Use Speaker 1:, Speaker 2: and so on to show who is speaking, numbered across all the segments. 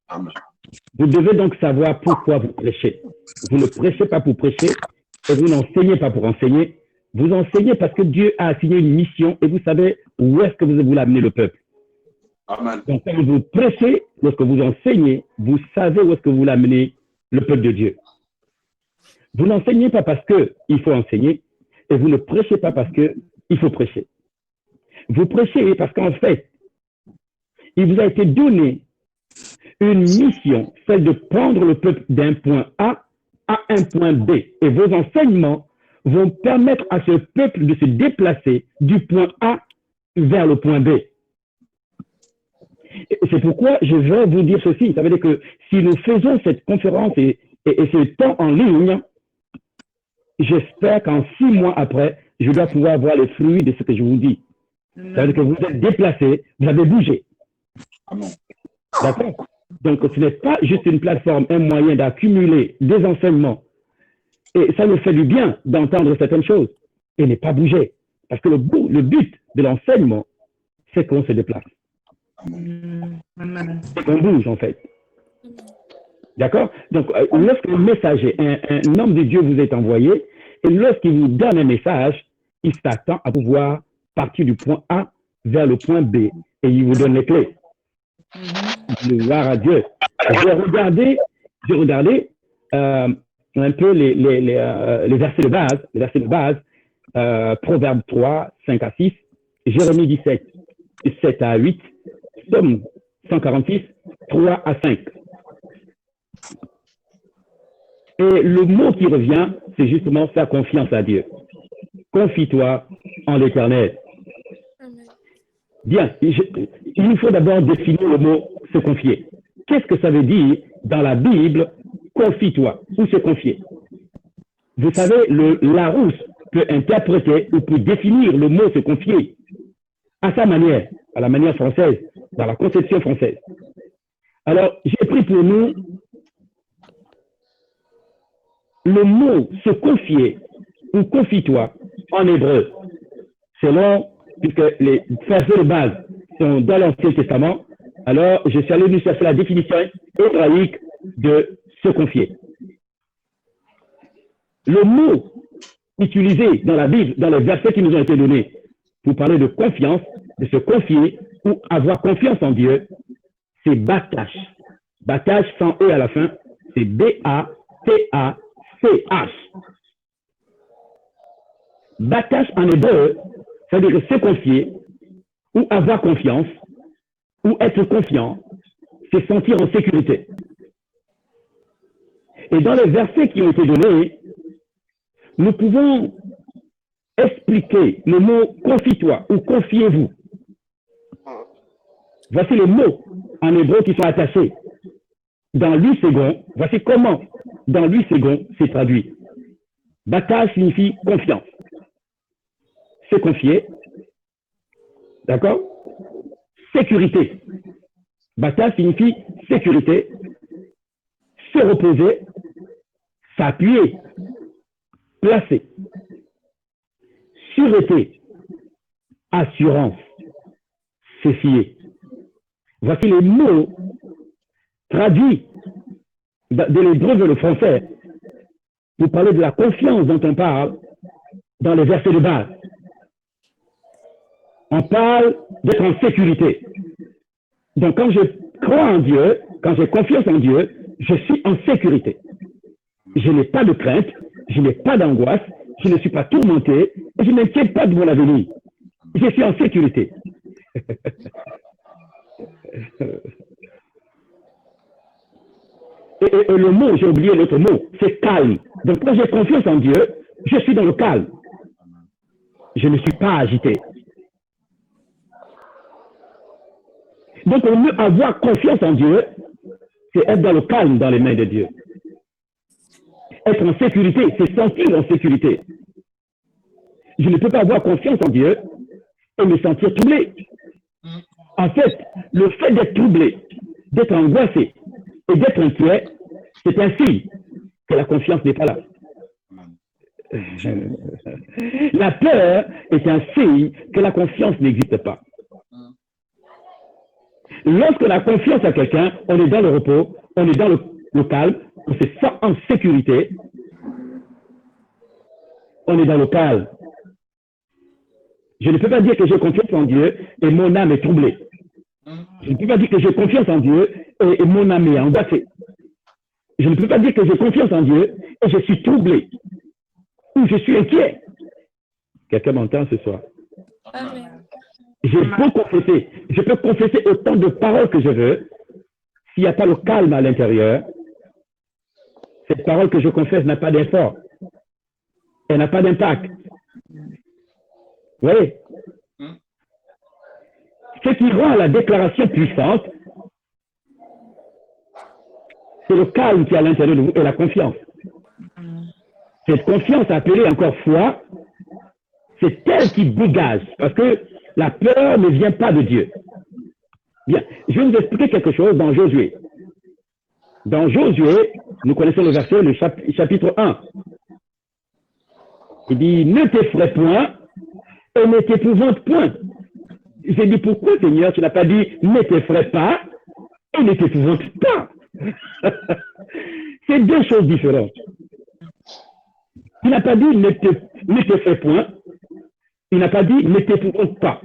Speaker 1: Amen.
Speaker 2: Vous devez donc savoir pourquoi vous prêchez. Vous ne prêchez pas pour prêcher et vous n'enseignez pas pour enseigner. Vous enseignez parce que Dieu a assigné une mission et vous savez où est-ce que vous voulez amener le peuple.
Speaker 1: Amen.
Speaker 2: Donc, quand vous prêchez, lorsque vous enseignez, vous savez où est-ce que vous voulez amener le peuple de Dieu. Vous n'enseignez pas parce qu'il faut enseigner et vous ne prêchez pas parce qu'il faut prêcher. Vous prêchez parce qu'en fait, il vous a été donné une mission, celle de prendre le peuple d'un point A à un point B. Et vos enseignements vont permettre à ce peuple de se déplacer du point A vers le point B. C'est pourquoi je vais vous dire ceci. Ça veut dire que si nous faisons cette conférence et ce temps en ligne, j'espère qu'en 6 mois après, je dois pouvoir voir les fruits de ce que je vous dis. Ça veut dire que vous êtes déplacés, vous avez bougé.
Speaker 1: Amen.
Speaker 2: D'accord? Donc, ce n'est pas juste une plateforme, un moyen d'accumuler des enseignements. Et ça nous fait du bien d'entendre certaines choses et ne pas bouger. Parce que le but de l'enseignement, c'est qu'on se déplace. C'est qu'on bouge, en fait. D'accord? Donc, lorsqu'un messager, un homme de Dieu vous est envoyé, et lorsqu'il vous donne un message, il s'attend à pouvoir partir du point A vers le point B, et il vous donne les clés. Gloire à Dieu. J'ai regardé un peu les versets de base, Proverbe 3, 5 à 6, Jérémie 17, 7 à 8, Somme 146, 3 à 5. Et le mot qui revient, c'est justement faire confiance à Dieu. Confie-toi en l'Éternel. Bien, il nous faut d'abord définir le mot se confier. Qu'est-ce que ça veut dire dans la Bible, confie-toi ou se confier? Vous savez, Larousse peut interpréter ou peut définir le mot se confier à sa manière, à la manière française, dans la conception française. Alors, j'ai pris pour nous le mot se confier ou confie-toi en hébreu, selon, puisque les versets de base sont dans l'Ancien Testament, alors je suis allé nous chercher la définition hébraïque de se confier. Le mot utilisé dans la Bible, dans les versets qui nous ont été donnés, pour parler de confiance, de se confier ou avoir confiance en Dieu, c'est batash. Batash sans E à la fin, c'est B-A-T-A-C-H. Batash en hébreu, ça veut dire se confier ou avoir confiance ou être confiant, c'est sentir en sécurité. Et dans les versets qui ont été donnés, nous pouvons expliquer le mot confie-toi ou confiez-vous. Voici les mots en hébreu qui sont attachés. Dans 8 secondes, voici comment dans 8 secondes c'est traduit. Bataille signifie confiance. Se confier. D'accord? Sécurité. Bataille signifie sécurité. Se reposer. S'appuyer. Placer. Sûreté. Assurance. Se fier. Voici les mots traduits de l'hébreu vers le français pour parler de la confiance dont on parle dans les versets de base. On parle d'être en sécurité. Donc quand je crois en Dieu, quand j'ai confiance en Dieu, je suis en sécurité. Je n'ai pas de crainte, je n'ai pas d'angoisse, je ne suis pas tourmenté, et je ne m'inquiète pas de mon avenir. Je suis en sécurité. Et le mot, j'ai oublié l'autre mot, c'est calme. Donc quand j'ai confiance en Dieu, je suis dans le calme. Je ne suis pas agité. Donc au mieux avoir confiance en Dieu, c'est être dans le calme dans les mains de Dieu. Être en sécurité, c'est sentir en sécurité. Je ne peux pas avoir confiance en Dieu et me sentir troublé. En fait, le fait d'être troublé, d'être angoissé et d'être inquiet, c'est un signe que la confiance n'est pas là. La peur est un signe que la confiance n'existe pas. lorsqu'on a confiance à quelqu'un, on est dans le repos, on est dans le calme, on se sent en sécurité, on est dans le calme. Je ne peux pas dire que j'ai confiance en Dieu et mon âme est troublée. Je ne peux pas dire que j'ai confiance en Dieu et mon âme est angoissée. Je ne peux pas dire que j'ai confiance en Dieu et je suis troublé ou je suis inquiet. Quelqu'un m'entend ce soir?
Speaker 3: Amen.
Speaker 2: Je peux confesser. Je peux confesser autant de paroles que je veux. S'il n'y a pas le calme à l'intérieur, cette parole que je confesse n'a pas d'effort. Elle n'a pas d'impact. Vous voyez? Ce qui rend la déclaration puissante, c'est le calme qui est à l'intérieur de vous et la confiance. Cette confiance appelée encore foi, c'est elle qui dégage, parce que la peur ne vient pas de Dieu. Bien, je vais vous expliquer quelque chose dans Josué. Dans Josué, nous connaissons le verset, le chapitre 1. Il dit, ne t'effraie point et ne t'épouvante point. J'ai dit, pourquoi Seigneur, tu n'as pas dit, ne t'effraie pas et ne t'épouvante pas. C'est deux choses différentes. Il n'a pas dit, ne t'effraie point. Il n'a pas dit, ne t'épouvante pas.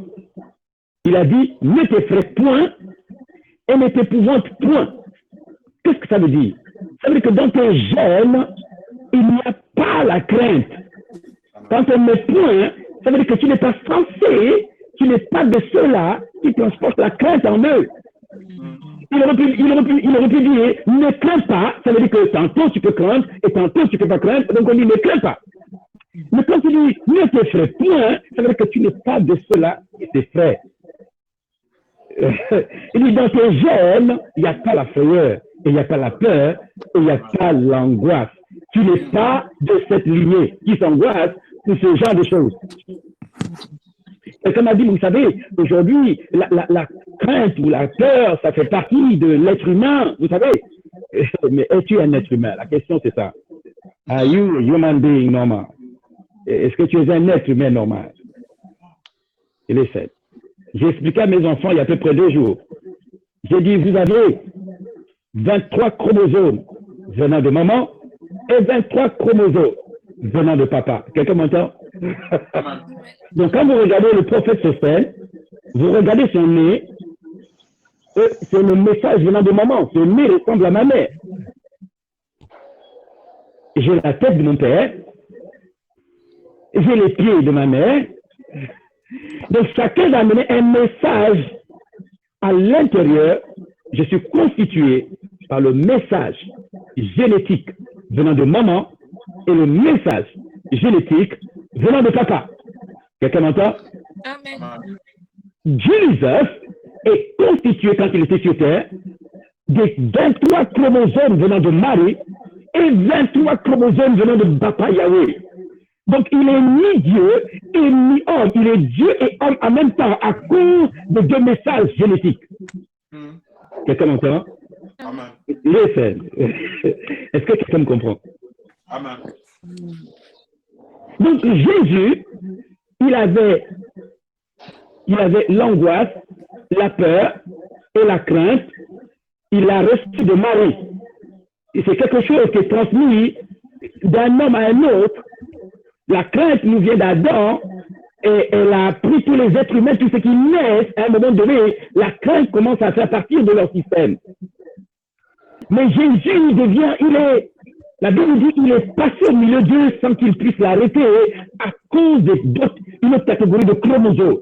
Speaker 2: Il a dit, ne t'effraie point et ne t'épouvante point. Qu'est-ce que ça veut dire? Ça veut dire que dans tes gènes, il n'y a pas la crainte. Quand on met point, ça veut dire que tu n'es pas censé, tu n'es pas de ceux-là qui transportent la crainte en eux. Il aurait pu dire, ne crains pas, ça veut dire que tantôt tu peux craindre et tantôt tu ne peux pas craindre, donc on dit, ne crains pas. Mais quand tu dis, ne t'effraie point, ça veut dire que tu n'es pas de ceux-là qui t'effraient. Il dit, dans tes gènes, il n'y a pas la frayeur, et il n'y a pas la peur, et il n'y a pas l'angoisse. Tu n'es pas de cette lignée qui s'angoisse pour ce genre de choses. Quelqu'un m'a dit, vous savez, aujourd'hui, la crainte ou la peur, ça fait partie de l'être humain, vous savez. Mais es-tu un être humain? La question, c'est ça. Are you a human being normal? Est-ce que tu es un être humain normal? Il est fait. J'ai expliqué à mes enfants il y a à peu près 2 jours. J'ai dit, vous avez 23 chromosomes venant de maman et 23 chromosomes venant de papa. Quelqu'un m'entend? Donc, quand vous regardez le prophète Sophène, vous regardez son nez, c'est le message venant de maman. Son nez ressemble à ma mère. J'ai la tête de mon père, j'ai les pieds de ma mère. Donc, chacun va amener un message à l'intérieur. Je suis constitué par le message génétique venant de maman et le message génétique venant de papa. Quelqu'un m'entend?
Speaker 3: Amen.
Speaker 2: Jesus est constitué, quand il était sur terre, des 23 chromosomes venant de Marie et 23 chromosomes venant de Papa Yahweh. Donc, il est ni Dieu et ni homme. Il est Dieu et homme en même temps à cause de 2 messages génétiques. Quelqu'un m'entend?
Speaker 1: Amen.
Speaker 2: Listen. Est-ce que quelqu'un me comprend?
Speaker 1: Amen.
Speaker 2: Donc, Jésus, il avait l'angoisse, la peur et la crainte. Il a reçu de Marie. Et c'est quelque chose qui est transmis d'un homme à un autre. La crainte nous vient d'Adam et elle a pris tous les êtres humains, tous ceux qui naissent, à un moment donné, la crainte commence à faire partie de leur système. Mais Jésus la Bible dit qu'il est passé au milieu d'eux sans qu'ils puissent l'arrêter à cause d'une autre catégorie de chromosomes.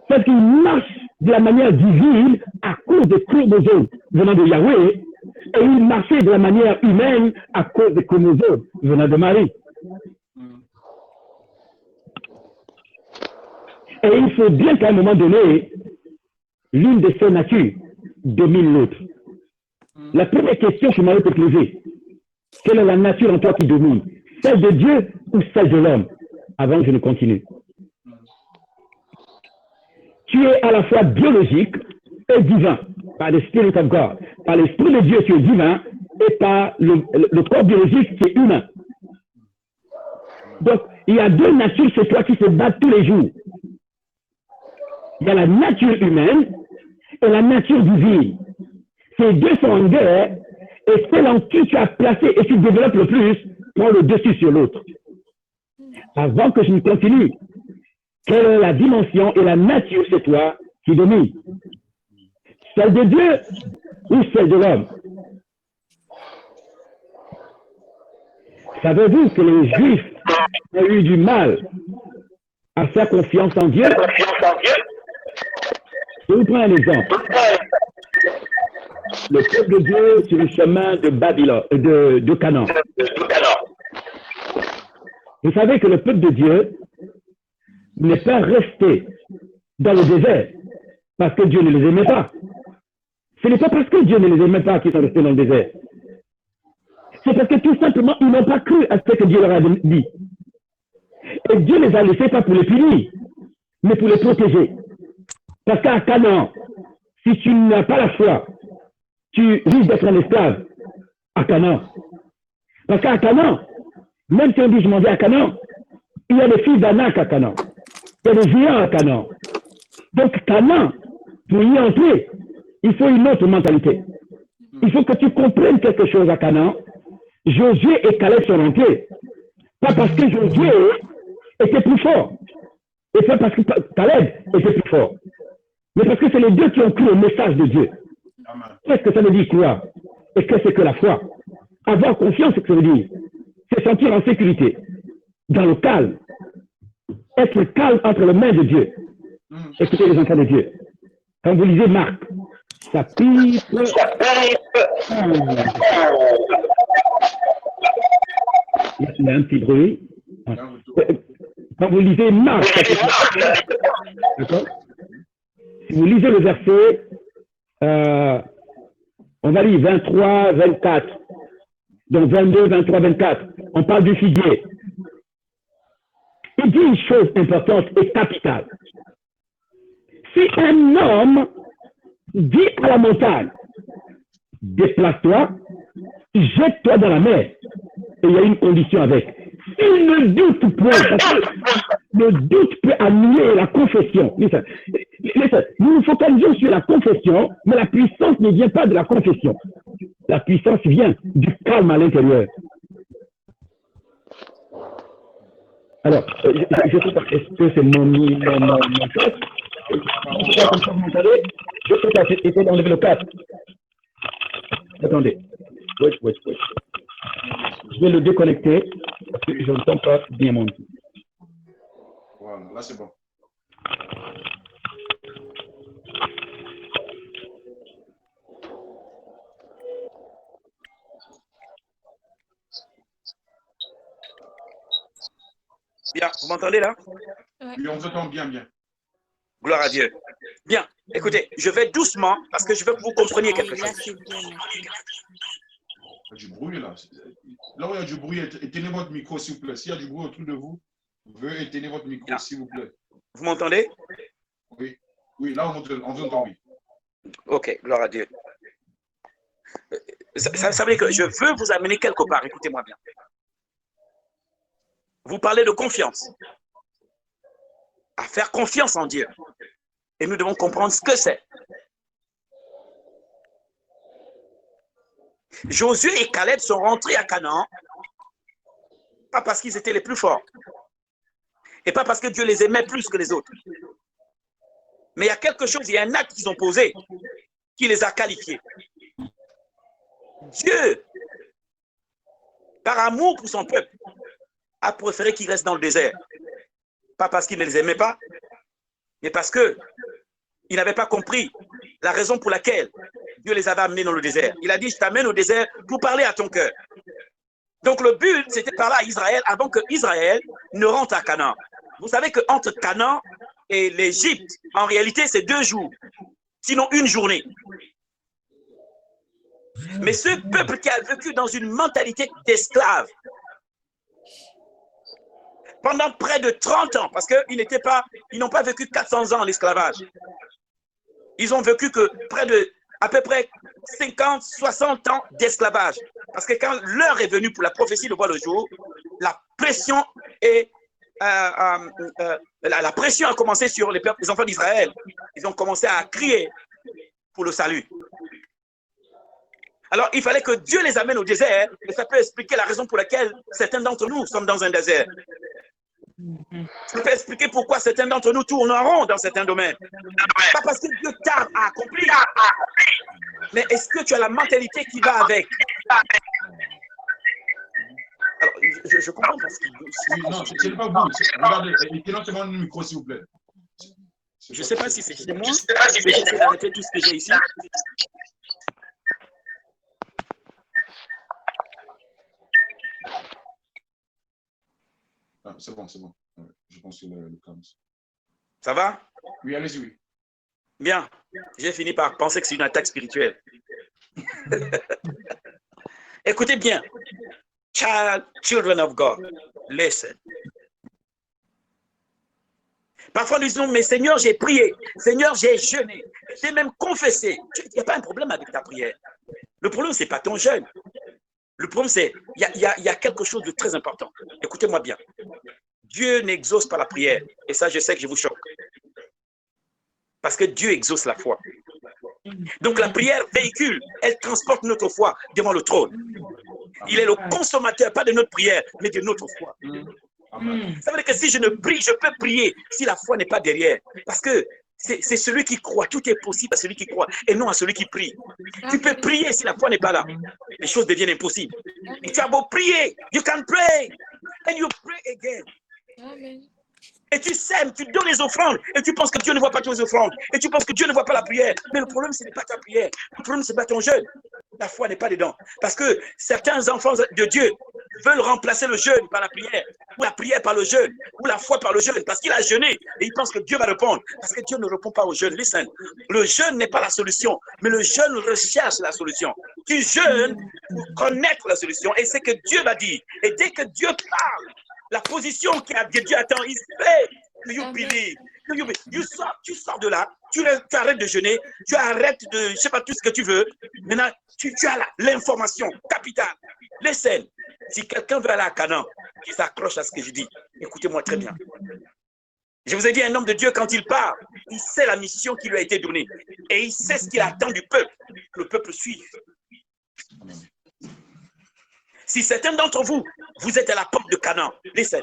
Speaker 2: Parce qu'il marche de la manière divine à cause des chromosomes venant de Yahweh, et il marchait de la manière humaine à cause des chromosomes venant de Marie. Et il faut bien qu'à un moment donné, l'une de ces natures domine l'autre. La première question que je m'avais posée, quelle est la nature en toi qui domine? Celle de Dieu ou celle de l'homme? Avant que je ne continue. Tu es à la fois biologique et divin, par le Spirit of God. Par l'Esprit de Dieu, tu es divin, et par le corps biologique qui est humain. Donc, il y a 2 natures chez toi qui se battent tous les jours. Il y a la nature humaine et la nature divine. Ces deux sont en guerre et celle en qui tu as placé et tu développes le plus prend le dessus sur l'autre. Avant que je ne continue, quelle est la dimension et la nature chez toi qui domine? Celle de Dieu ou celle de l'homme? Savez-vous que les Juifs ont eu du mal à faire confiance en Dieu? Je vous prends un exemple. Le peuple de Dieu sur le chemin de Babylone, de Canaan. Vous savez que le peuple de Dieu n'est pas resté dans le désert parce que Dieu ne les aimait pas. Ce n'est pas parce que Dieu ne les aimait pas qu'ils sont restés dans le désert. C'est parce que tout simplement, ils n'ont pas cru à ce que Dieu leur a dit. Et Dieu les a laissés pas pour les punir, mais pour les protéger. Parce qu'à Canaan, si tu n'as pas la foi, tu risques d'être un esclave à Canaan. Parce qu'à Canaan, même si on dit je m'en vais à Canaan, il y a des fils d'Anak à Canaan. Il y a des géants à Canaan. Donc Canaan, pour y entrer, il faut une autre mentalité. Il faut que tu comprennes quelque chose à Canaan. Josué et Caleb sont rentrés. Pas parce que Josué était plus fort. Et pas parce que Caleb était plus fort. Mais parce que c'est les deux qui ont cru au message de Dieu. Qu'est-ce que ça veut dire croire? Et qu'est-ce que la foi? Avoir confiance, c'est ce que ça veut dire. C'est sentir en sécurité, dans le calme. Être calme entre les mains de Dieu. Écoutez les enfants de Dieu. Quand vous lisez Marc, chapitre... Il y a un petit bruit. Quand vous lisez Marc, d'accord? Si vous lisez le verset, on va lire 23, 24, donc 22, 23, 24, on parle du figuier. Il dit une chose importante et capitale. Si un homme dit à la montagne, déplace-toi, jette-toi dans la mer, et il y a une condition avec. Il ne doute point, parce que le doute peut annuler la confession. Nous nous focalisons sur la confession, mais la puissance ne vient pas de la confession. La puissance vient du calme à l'intérieur. Alors, je sais pas, est-ce que c'est mon test? Je sais pas, j'essaie d'enlever le casque. Attendez. Wait. Je vais le déconnecter parce que je n'entends pas bien mon tout.
Speaker 1: Voilà, là c'est bon.
Speaker 4: Bien, vous m'entendez là?
Speaker 1: Oui, on vous entend bien.
Speaker 4: Gloire à Dieu. Bien, écoutez, je vais doucement parce que je veux que vous compreniez quelque chose.
Speaker 1: Il y a du bruit là. Là où il y a du bruit, éteignez votre micro s'il vous plaît. S'il y a du bruit autour de vous, vous pouvez éteindre votre micro s'il vous plaît.
Speaker 4: Vous m'entendez?
Speaker 1: Oui, là on vous entend, oui.
Speaker 4: Ok, gloire à Dieu. Ça veut dire que je veux vous amener quelque part, écoutez-moi bien. Vous parlez de confiance. À faire confiance en Dieu. Et nous devons comprendre ce que c'est. Josué et Caleb sont rentrés à Canaan, pas parce qu'ils étaient les plus forts, et pas parce que Dieu les aimait plus que les autres. Mais il y a quelque chose, il y a un acte qu'ils ont posé qui les a qualifiés. Dieu, par amour pour son peuple, a préféré qu'ils restent dans le désert. Pas parce qu'il ne les aimait pas, mais parce qu'il n'avait pas compris la raison pour laquelle Dieu les avait amenés dans le désert. Il a dit, je t'amène au désert pour parler à ton cœur. Donc le but, c'était de parler à Israël avant que Israël ne rentre à Canaan. Vous savez qu'entre Canaan et l'Égypte, en réalité, c'est 2 jours, sinon 1 journée. Mais ce peuple qui a vécu dans une mentalité d'esclave, pendant près de 30 ans, parce qu'ils n'ont pas vécu 400 ans en esclavage. Ils ont vécu que à peu près 50, 60 ans d'esclavage. Parce que quand l'heure est venue pour la prophétie de voir le jour, la pression a commencé sur les enfants d'Israël. Ils ont commencé à crier. pour le salut. Alors, il fallait que Dieu les amène au désert, et ça peut expliquer la raison pour laquelle certains d'entre nous sommes dans un désert. Ça peut expliquer pourquoi certains d'entre nous tournent en rond dans certains domaines. Pas parce que Dieu tarde à accomplir, mais est-ce que tu as la mentalité qui va avec? Alors, je comprends parce que...
Speaker 1: Non, ce n'est pas vous. Regardez, mettez-le le micro, s'il vous plaît.
Speaker 4: Je ne sais pas si c'est chez moi. J'essaie d'arrêter tout ce que j'ai ici.
Speaker 1: Ah, c'est bon, c'est bon. Ouais, je pense que le câble.
Speaker 4: Ça va?
Speaker 1: Oui, allez-y, oui.
Speaker 4: Bien. J'ai fini par penser que c'est une attaque spirituelle. Écoutez bien. Children of God, listen. Parfois, nous disons, mais Seigneur, j'ai prié. Seigneur, j'ai jeûné. J'ai même confessé. Il n'y a pas un problème avec ta prière. Le problème, ce n'est pas ton jeûne. Le problème, c'est il y a quelque chose de très important. Écoutez-moi bien. Dieu n'exauce pas la prière. Et ça, je sais que je vous choque. Parce que Dieu exauce la foi. Donc, la prière véhicule, elle transporte notre foi devant le trône. Il est le consommateur, pas de notre prière, mais de notre foi. Ça veut dire que si je ne prie, je peux prier si la foi n'est pas derrière. Parce que c'est celui qui croit. Tout est possible à celui qui croit et non à celui qui prie. Tu peux prier si la foi n'est pas là. Les choses deviennent impossibles. Et tu as beau prier, you can pray. And you pray again.
Speaker 3: Amen.
Speaker 4: Et tu sèmes, tu donnes les offrandes, et tu penses que Dieu ne voit pas tes offrandes, et tu penses que Dieu ne voit pas la prière. Mais le problème, ce n'est pas ta prière. Le problème, ce n'est pas ton jeûne. La foi n'est pas dedans. Parce que certains enfants de Dieu veulent remplacer le jeûne par la prière, ou la prière par le jeûne, ou la foi par le jeûne, parce qu'il a jeûné, et il pense que Dieu va répondre. Parce que Dieu ne répond pas au jeûne. Listen, le jeûne n'est pas la solution, mais le jeûne recherche la solution. Tu jeûnes pour connaître la solution, et c'est que Dieu va dire. Et dès que Dieu parle, la position que Dieu attend, il fait. You believe. Tu sors de là, tu arrêtes de jeûner, tu arrêtes de, je ne sais pas tout ce que tu veux. Maintenant, tu as l'information capitale. Listen, si quelqu'un veut aller à Canaan, qui s'accroche à ce que je dis, écoutez-moi très bien. Je vous ai dit, un homme de Dieu, quand il part, il sait la mission qui lui a été donnée. Et il sait ce qu'il attend du peuple. Le peuple suit. Si certains d'entre vous, vous êtes à la porte de Canaan, listen.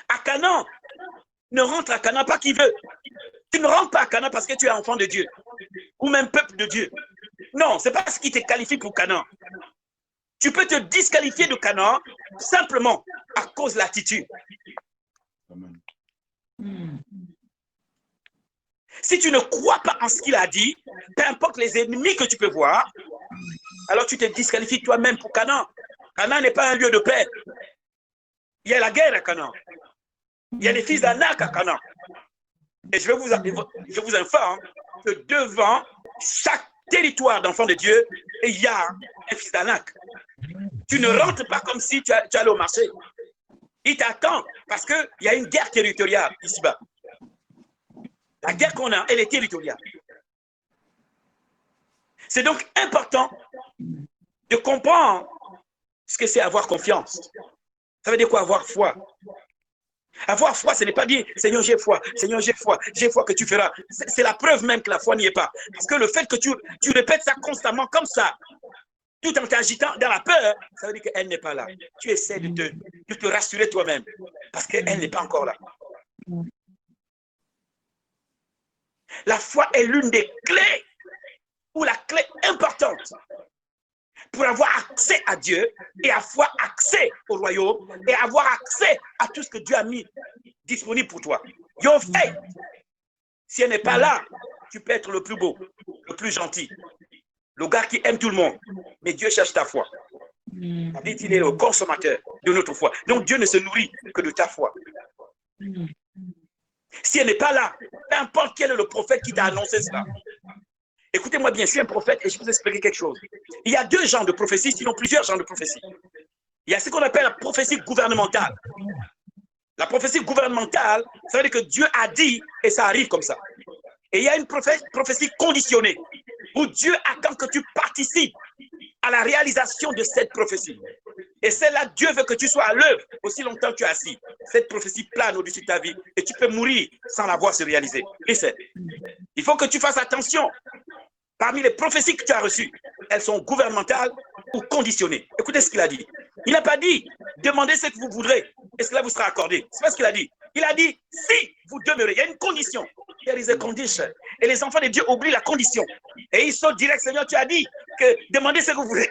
Speaker 4: À Canaan, ne rentre à Canaan pas qui veut. Tu ne rentres pas à Canaan parce que tu es enfant de Dieu, ou même peuple de Dieu. Non, ce n'est pas ce qui te qualifie pour Canaan. Tu peux te disqualifier de Canaan simplement à cause de l'attitude. Si tu ne crois pas en ce qu'il a dit, peu importe les ennemis que tu peux voir, alors tu te disqualifies toi-même pour Canaan. Canaan n'est pas un lieu de paix. Il y a la guerre à Canaan. Il y a les fils d'Anak à Canaan. Et je vous informe que devant chaque territoire d'enfants de Dieu, il y a un fils d'Anak. Tu ne rentres pas comme si tu allais au marché. Il t'attend parce qu'il y a une guerre territoriale ici-bas. La guerre qu'on a, elle est territoriale. C'est donc important de comprendre ce que c'est avoir confiance. Ça veut dire quoi, avoir foi? Avoir foi, ce n'est pas dire « Seigneur, j'ai foi, Seigneur, j'ai foi que tu feras ». C'est la preuve même que la foi n'y est pas. Parce que le fait que tu répètes ça constamment comme ça, tout en t'agitant dans la peur, ça veut dire qu'elle n'est pas là. Tu essaies de te rassurer toi-même parce qu'elle n'est pas encore là. La foi est l'une des clés, ou la clé importante pour avoir accès à Dieu et avoir accès au royaume et avoir accès à tout ce que Dieu a mis disponible pour toi. Your faith, si elle n'est pas là, tu peux être le plus beau, le plus gentil, le gars qui aime tout le monde, mais Dieu cherche ta foi. Il est le consommateur de notre foi. Donc Dieu ne se nourrit que de ta foi. Si elle n'est pas là, peu importe quel est le prophète qui t'a annoncé cela. Écoutez-moi bien, je suis un prophète et je vais vous expliquer quelque chose. Il y a deux genres de prophéties, sinon plusieurs genres de prophéties. Il y a ce qu'on appelle la prophétie gouvernementale. La prophétie gouvernementale, ça veut dire que Dieu a dit et ça arrive comme ça. Et il y a une prophétie conditionnée, où Dieu attend que tu participes à la réalisation de cette prophétie. Et c'est là Dieu veut que tu sois à l'œuvre aussi longtemps que tu es assis. Cette prophétie plane au-dessus de ta vie et tu peux mourir sans la voir se réaliser. Listen. Il faut que tu fasses attention. Parmi les prophéties que tu as reçues, elles sont gouvernementales ou conditionnées. Écoutez ce qu'il a dit. Il n'a pas dit demandez ce que vous voudrez et cela vous sera accordé. C'est pas ce qu'il a dit. Il a dit si vous demeurez. Il y a une condition. There is a condition. Et les enfants de Dieu oublient la condition. Et ils sont directs. Seigneur, tu as dit que demandez ce que vous voulez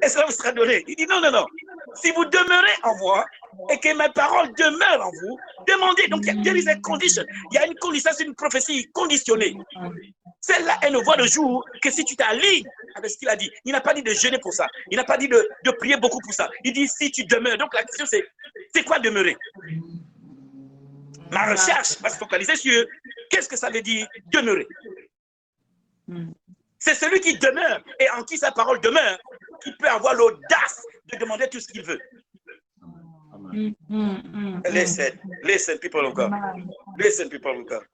Speaker 4: et cela vous sera donné. Il dit non, non, non. Si vous demeurez en moi et que mes paroles demeurent en vous, demandez. Donc, there is a condition. Il y a une condition, c'est une prophétie conditionnée. Celle-là, elle ne voit le jour que si tu t'alignes avec ce qu'il a dit. Il n'a pas dit de jeûner pour ça. Il n'a pas dit de prier beaucoup pour ça. Il dit si tu demeures. Donc, la question, c'est quoi demeurer? Ma recherche va se focaliser sur qu'est-ce que ça veut dire demeurer. C'est celui qui demeure et en qui sa parole demeure qui peut avoir l'audace de demander tout ce qu'il veut. Listen, people of God. Listen, people of God.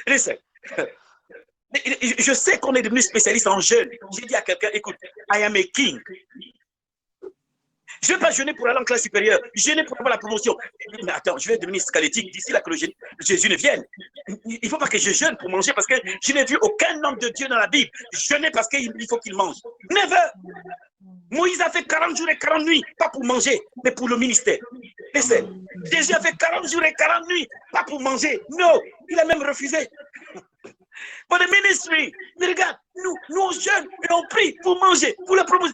Speaker 4: Listen. Je sais qu'on est devenu spécialiste en jeûne. J'ai dit à quelqu'un, écoute, I am a king. Je ne vais pas jeûner pour aller en classe supérieure, jeûner pour avoir la promotion. Mais attends, je vais devenir squelettique d'ici là que Jésus ne vienne. Il ne faut pas que je jeûne pour manger parce que je n'ai vu aucun homme de Dieu dans la Bible jeûner parce qu'il faut qu'il mange. Never! Moïse a fait 40 jours et 40 nuits, pas pour manger, mais pour le ministère. Listen, Jésus a fait 40 jours et 40 nuits, pas pour manger. Non, il a même refusé. Pour le ministry, mais regarde, nous on jeûne et on prie pour manger, pour la promotion.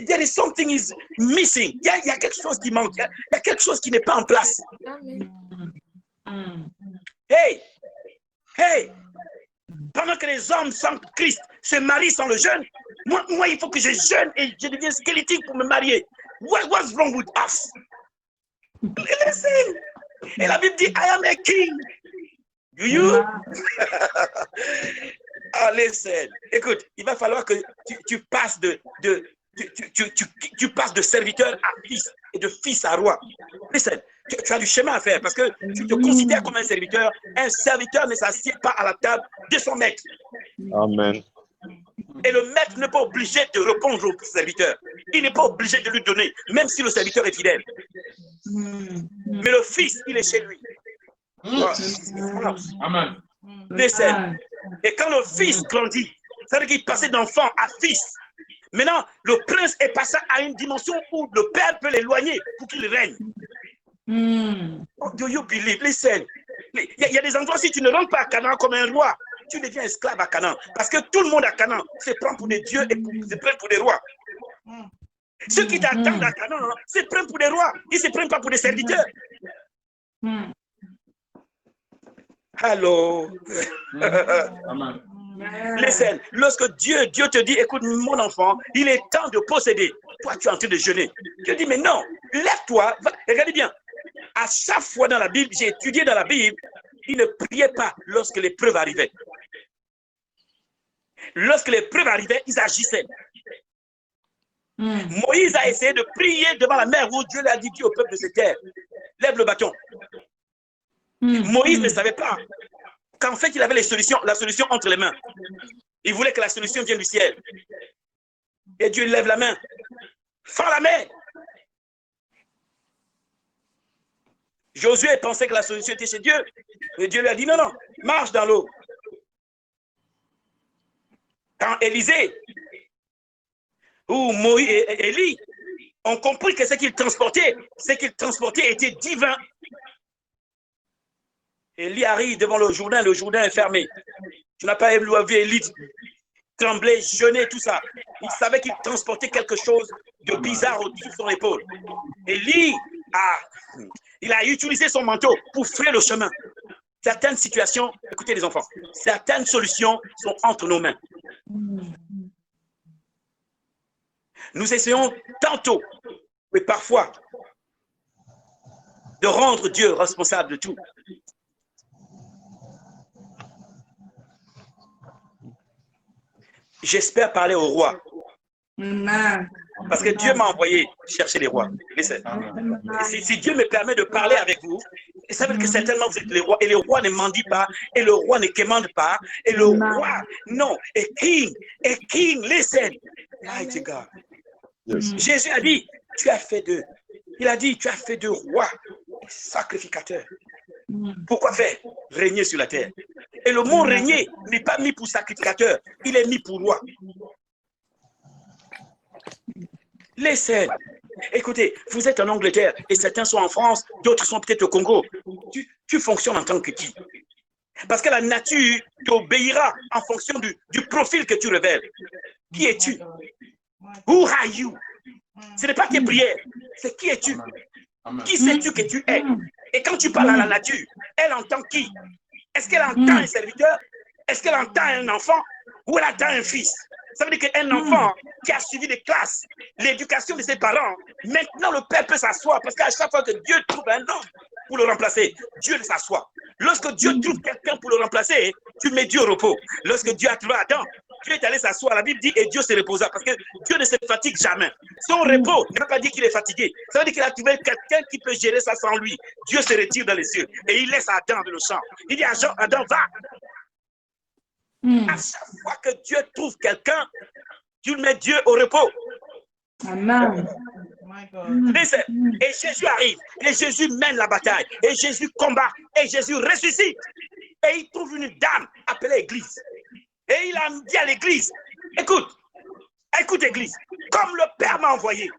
Speaker 4: There is something is missing. Il y a quelque chose qui manque. Il y a quelque chose qui n'est pas en place. Hey, hey, pendant que les hommes sans Christ se marient sans le jeûne, moi il faut que je jeûne et je deviens squelettique pour me marier. What's wrong with us? Listen. Et la Bible dit, I am a king. Do you? Ah, listen. Écoute, il va falloir que tu passes tu passes de serviteur à fils et de fils à roi. Listen, tu as du chemin à faire parce que tu te considères comme un serviteur. Un serviteur ne s'assied pas à la table de son maître.
Speaker 5: Amen.
Speaker 4: Et le maître n'est pas obligé de répondre au serviteur. Il n'est pas obligé de lui donner, même si le serviteur est fidèle. Mais le fils, il est chez lui.
Speaker 1: Amen.
Speaker 4: Listen. Et quand le fils grandit, ça veut dire qu'il passait d'enfant à fils. Maintenant, le prince est passé à une dimension où le père peut l'éloigner pour qu'il règne. Do you believe? Listen. Il y a des endroits, si tu ne rentres pas à Canaan comme un roi, tu deviens esclave à Canaan. Parce que tout le monde à Canaan se prend pour des dieux et se prend pour des rois. Ceux qui t'attendent à Canaan se prennent pour des rois. Ils ne se prennent pas pour des serviteurs. Allô?
Speaker 1: Amen.
Speaker 4: Listen, lorsque Dieu te dit, écoute mon enfant, il est temps de posséder. Toi, tu es en train de jeûner. Dieu dit, mais non, lève-toi. Regardez bien. À chaque fois dans la Bible, j'ai étudié dans la Bible, il ne priait pas lorsque l'épreuve arrivait. Lorsque l'épreuve arrivait, ils agissaient. Moïse a essayé de prier devant la mer où Dieu l'a dit au peuple de cette terre, lève le bâton. Moïse ne savait pas qu'en fait, il avait la solution entre les mains. Il voulait que la solution vienne du ciel. Et Dieu lève la main. Fends la main. Josué pensait que la solution était chez Dieu. Et Dieu lui a dit, non, non, marche dans l'eau. Quand Élisée ou Moïse et Élie ont compris que ce qu'ils transportaient était divin. Élie arrive devant le Jourdain est fermé. Tu n'as pas vu Élie trembler, jeûner, tout ça. Il savait qu'il transportait quelque chose de bizarre au-dessus de son épaule. Élie il a utilisé son manteau pour frayer le chemin. Certaines situations, écoutez les enfants, certaines solutions sont entre nos mains. Nous essayons tantôt, mais parfois, de rendre Dieu responsable de tout. J'espère parler au roi. Parce que Dieu m'a envoyé chercher les rois. Si Dieu me permet de parler avec vous, ça veut dire que certainement vous êtes les rois. Et le roi ne mendie pas. Et le roi ne commande pas. Et le roi, non. Et king, listen. Mighty God. Jésus a dit, tu as fait d'eux. Il a dit, tu as fait de rois, sacrificateurs. Pourquoi faire? Régner sur la terre. Et le mot régner n'est pas mis pour sacrificateur, il est mis pour roi. Laissez. Écoutez, vous êtes en Angleterre et certains sont en France, d'autres sont peut-être au Congo. Tu fonctionnes en tant que qui? Parce que la nature t'obéira en fonction du profil que tu révèles. Qui es-tu? Who are you? Ce n'est pas tes prières, c'est qui es-tu? Qui sais-tu que tu es? Et quand tu parles à la nature, elle entend qui? Est-ce qu'elle entend un serviteur? Est-ce qu'elle entend un enfant? Ou elle entend un fils? Ça veut dire qu'un enfant qui a suivi des classes, l'éducation de ses parents, maintenant le père peut s'asseoir parce qu'à chaque fois que Dieu trouve un homme pour le remplacer, Dieu s'assoit. Lorsque Dieu trouve quelqu'un pour le remplacer, tu mets Dieu au repos. Lorsque Dieu a trouvé Adam, Dieu est allé s'asseoir. La Bible dit et Dieu se reposa parce que Dieu ne se fatigue jamais. Son repos ne veut pas dire qu'il est fatigué. Ça veut dire qu'il a trouvé quelqu'un qui peut gérer ça sans lui. Dieu se retire dans les cieux et il laisse Adam dans le champ. Il dit à Jean, Adam, va. À chaque fois que Dieu trouve quelqu'un, tu mets Dieu au repos.
Speaker 5: Amen.
Speaker 4: Et Jésus arrive, et Jésus mène la bataille, et Jésus combat, et Jésus ressuscite. Et il trouve une dame appelée Église. Et il a dit à l'Église, écoute Église, comme le Père m'a envoyé,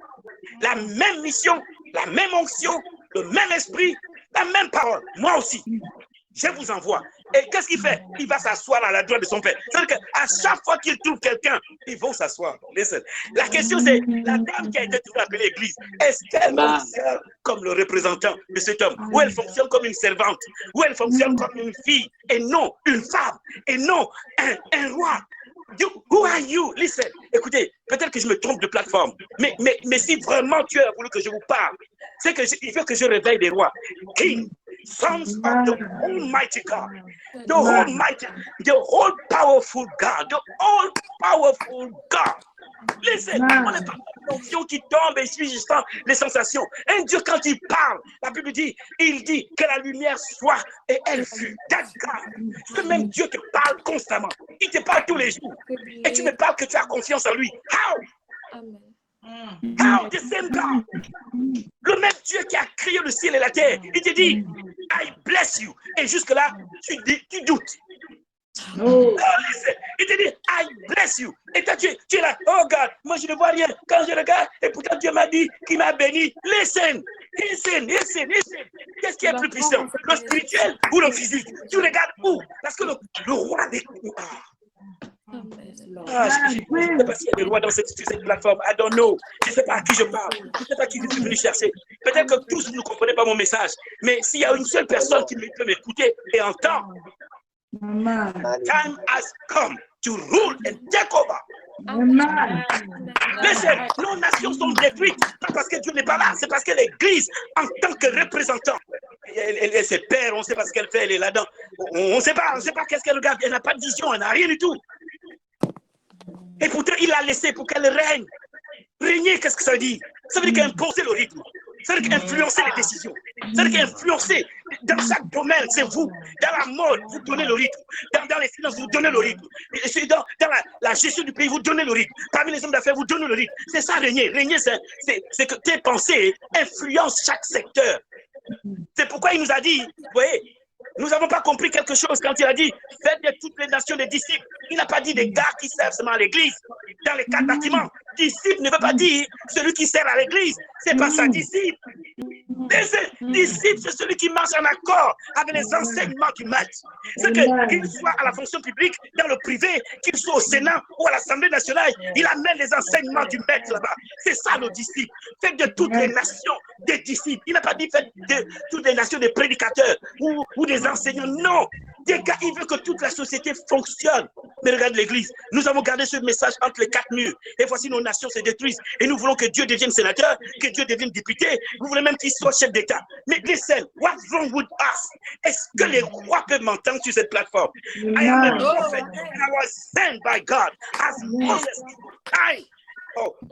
Speaker 4: la même mission, la même onction, le même esprit, la même parole, moi aussi. Je vous envoie. Et qu'est-ce qu'il fait? Il va s'asseoir à la droite de son père. C'est-à-dire qu'à chaque fois qu'il trouve quelqu'un, ils vont s'asseoir. La question c'est, la dame qui a été trouvée appelée Église, est-ce qu'elle fonctionne comme le représentant de cet homme? Ou elle fonctionne comme une servante? Ou elle fonctionne comme une fille? Et non une femme? Et non un roi? Who are you? Listen. Écoutez, peut-être que je me trompe de plateforme, mais si vraiment Dieu a voulu que je vous parle, c'est qu'il veut que je réveille des rois. King, sons of the Almighty God, the Almighty, the all powerful God, the all powerful God. Listen, on n'est pas une fonction qui tombe et suit juste les sensations. Un Dieu, quand il parle, la Bible dit, il dit que la lumière soit et elle fut. That God. Ce même Dieu te parle constamment. Il te parle tous les jours. Et tu me parles que tu as confiance en lui. How? How? The same God. Le même Dieu qui a créé le ciel et la terre. Il te dit, I bless you. Et jusque-là, tu doutes. Oh, listen. Il te dit, I bless you. Et toi, tu es là, oh God, moi je ne vois rien. Quand je regarde, et pourtant Dieu m'a dit qu'il m'a béni. Listen. Qu'est-ce qui est plus puissant? Le spirituel ou le physique? Tu regardes où? Parce que le roi des... je ne sais pas s'il y a des rois dans cette plateforme. I don't know. Je ne sais pas à qui je parle. Je ne sais pas qui je suis venu chercher. Peut-être que tous vous ne comprenez pas mon message. Mais s'il y a une seule personne qui peut m'écouter et entendre, time has come to rule and take over. Listen, nos nations sont détruites, pas parce que Dieu n'est pas là, c'est parce que l'Église, en tant que représentant, elle se perd, on ne sait pas ce qu'elle fait, elle est là-dedans. On ne sait pas qu'est-ce qu'elle regarde, elle n'a pas de vision, elle n'a rien du tout. Et pourtant, il l'a laissé pour qu'elle règne. Régner, qu'est-ce que ça veut dire? Ça veut dire qu'imposer le rythme. Ça veut dire qu'influencer les décisions. Ça veut dire qu'influencer dans chaque domaine, c'est vous. Dans la mode, vous donnez le rythme. Dans les finances, vous donnez le rythme. Dans la gestion du pays, vous donnez le rythme. Parmi les hommes d'affaires, vous donnez le rythme. C'est ça, régner. Régner, c'est que tes pensées influencent chaque secteur. C'est pourquoi il nous a dit, vous voyez, nous n'avons pas compris quelque chose quand il a dit faites de toutes les nations des disciples. Il n'a pas dit des gars qui servent seulement à l'église. Dans les 4 bâtiments, disciple ne veut pas dire celui qui sert à l'église. C'est pas ça, disciple. Disciple, c'est celui qui marche en accord avec les enseignements du maître. C'est qu'il soit à la fonction publique, dans le privé, qu'il soit au Sénat ou à l'Assemblée nationale, il amène les enseignements du maître là-bas. C'est ça le disciple. Faites de toutes les nations des disciples. Il n'a pas dit faites de toutes les nations des prédicateurs ou des enseignants. Non, il veut que toute la société fonctionne. Mais regarde l'Église, nous avons gardé ce message entre les 4 murs. Et voici nos nations se détruisent. Et nous voulons que Dieu devienne sénateur, que Dieu devienne député. Vous voulez même qu'il soit chef d'État. Mais listen, what's wrong with us? Est-ce que les rois peuvent m'entendre sur cette plateforme? I am a prophet and I was sent by God as Moses.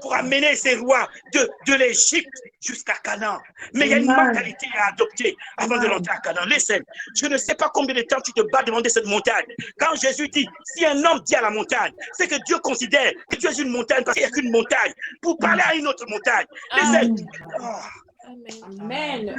Speaker 4: pour amener ces rois de l'Égypte jusqu'à Canaan. Mais il y a une mentalité à adopter avant de rentrer à Canaan. Listen, je ne sais pas combien de temps tu te bats devant cette montagne. Quand Jésus dit, si un homme dit à la montagne, c'est que Dieu considère que tu es une montagne parce qu'il n'y a qu'une montagne pour parler à une autre montagne. Listen.
Speaker 3: Amen.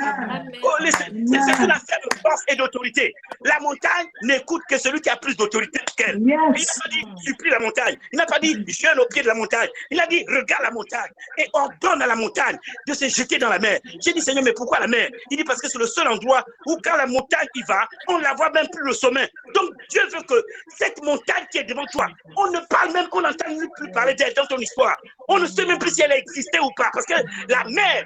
Speaker 4: Oh, listen, c'est une affaire de force et d'autorité. La montagne n'écoute que celui qui a plus d'autorité qu'elle. Il n'a pas dit supplie la montagne. Il n'a pas dit jeûne au pied de la montagne. Il a dit regarde la montagne et ordonne à la montagne de se jeter dans la mer. J'ai dit Seigneur, mais pourquoi la mer? Il dit parce que c'est le seul endroit où quand la montagne y va, on ne la voit même plus le sommet. Donc Dieu veut que cette montagne qui est devant toi, on ne parle même, on n'entend plus parler d'elle dans ton histoire. On ne sait même plus si elle a existé ou pas parce que la mer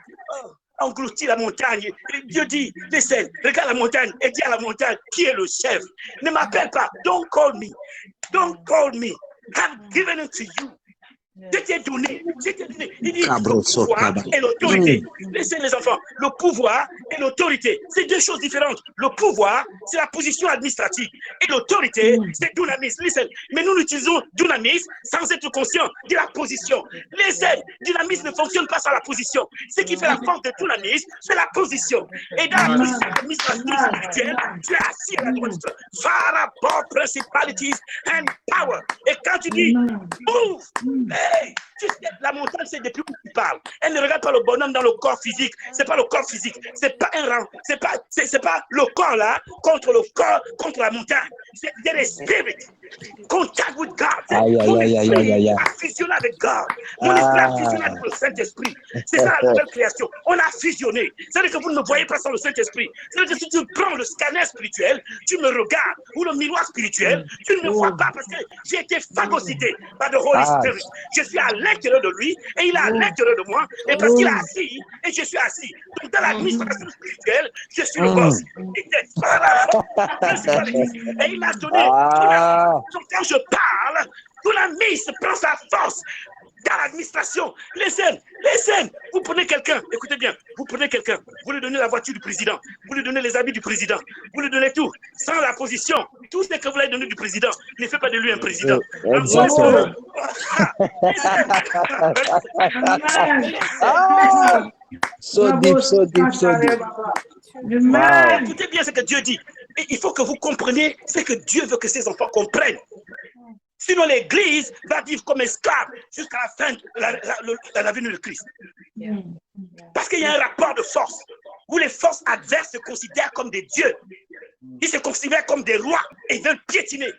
Speaker 4: engloutit la montagne. Et Dieu dit, descends, regarde la montagne et dis à la montagne qui est le chef. Ne m'appelle pas. Don't call me. Don't call me. I've given it to you. Je t'ai donné. Il dit le pouvoir et l'autorité. Laissez les enfants. Le pouvoir et l'autorité, c'est deux choses différentes. Le pouvoir, c'est la position administrative. Et l'autorité, c'est dunamis. Listen. Mais nous utilisons dunamis sans être conscient de la position. Listen. Dunamis ne fonctionne pas sans la position. Ce qui fait la force de dunamis, c'est la position. Et dans la position administrative spirituelle, tu es assis à la droite. Far above principalities and power. Et quand tu dis, move, hey, la montagne, c'est depuis où tu parles. Elle ne regarde pas le bonhomme dans le corps physique. C'est pas le corps physique. C'est pas un rang. C'est pas le corps là contre le corps, contre la montagne. C'est le spirit. Contact with God. Mon esprit a fusionné avec God. Mon esprit a fusionné avec le Saint-Esprit. C'est ça la nouvelle création. On a fusionné. C'est-à-dire que vous ne me voyez pas sans le Saint-Esprit. C'est-à-dire que si tu prends le scanner spirituel, tu me regardes, ou le miroir spirituel, tu ne me vois pas parce que j'ai été phagocyté par le Holy Spirit. Je suis à l'intérieur de lui et il est à l'intérieur de moi. Et parce qu'il est assis et je suis assis. Donc dans l'administration spirituelle, je suis le boss. Et il m'a donné. Donc quand je parle, tout la mise prend sa force dans l'administration. Listen. Vous prenez quelqu'un, écoutez bien, vous prenez quelqu'un, vous lui donnez la voiture du président, vous lui donnez les habits du président, vous lui donnez tout, sans la position. Tout ce que vous lui donnez du président ne fait pas de lui un président.
Speaker 6: So deep.
Speaker 4: Écoutez bien ce que Dieu dit. Et il faut que vous compreniez ce que Dieu veut que ses enfants comprennent. Sinon, l'Église va vivre comme esclave jusqu'à la fin de la venue de Christ. Parce qu'il y a un rapport de force où les forces adverses se considèrent comme des dieux. Ils se considèrent comme des rois et ils veulent piétiner.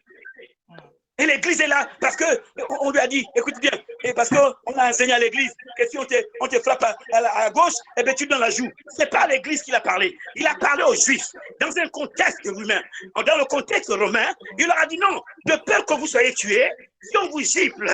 Speaker 4: Et l'Église est là parce qu'on lui a dit, écoute bien, et parce qu'on a enseigné à l'Église que si on te frappe à gauche, eh bien tu donnes la joue. Ce n'est pas l'Église qui l'a parlé. Il a parlé aux Juifs dans un contexte humain. Dans le contexte romain, il leur a dit non, de peur que vous soyez tués, si on vous gifle,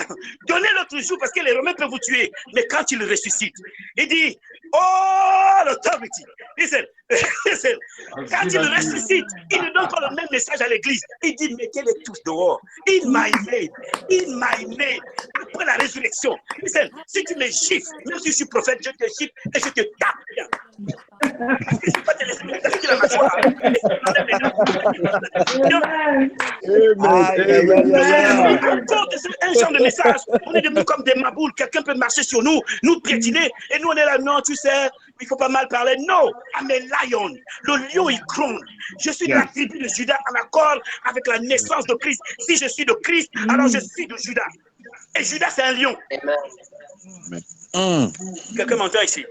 Speaker 4: donnez l'autre joue parce que les Romains peuvent vous tuer. Mais quand il ressuscite, il dit, oh, l'autorité. Listen. Quand il ressuscite, il ne donne pas le même message à l'église. Il dit, mettez-les tous dehors. In my name. Après la résurrection. Listen, si tu me gifles, même si je suis prophète, je te gifle et je te tape bien. Parce que je ne peux pas te laisser me la mâchoire. C'est un genre de message. On est devenus comme des maboules. Quelqu'un peut marcher sur nous, nous piétiner, et nous on est là, non, tu sais, il ne faut pas mal parler. Non, I'm a lion. Le lion, il gronde. Je suis de la tribu de Judas en accord avec la naissance de Christ. Si je suis de Christ, alors je suis de Judas. Et Judas, c'est un lion. Quelqu'un m'entend ici?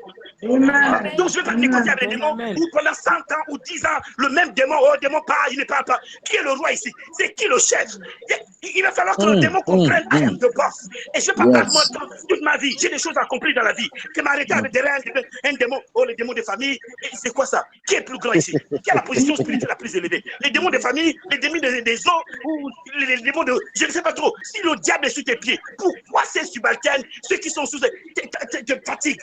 Speaker 5: Amen.
Speaker 4: Donc je ne vais pas négocier avec les démons où pendant 100 ans ou 10 ans, le même démon, oh, démon parle, il ne parle pas. Qui est le roi ici? C'est qui le chef? Il va falloir que le démon comprenne I am the boss. Et je ne vais pas perdre mon temps toute ma vie. J'ai des choses à accomplir dans la vie. Que m'arrêter avec derrière un démon, oh, les démons de famille, c'est quoi ça? Qui est plus grand ici? Qui a la position spirituelle la plus élevée? Les démons de famille, les démons des eaux, ou les démons de... Je ne sais pas trop. Si le diable est sous tes pieds, pourquoi ces subalternes, ceux qui sont sous... te fatiguent?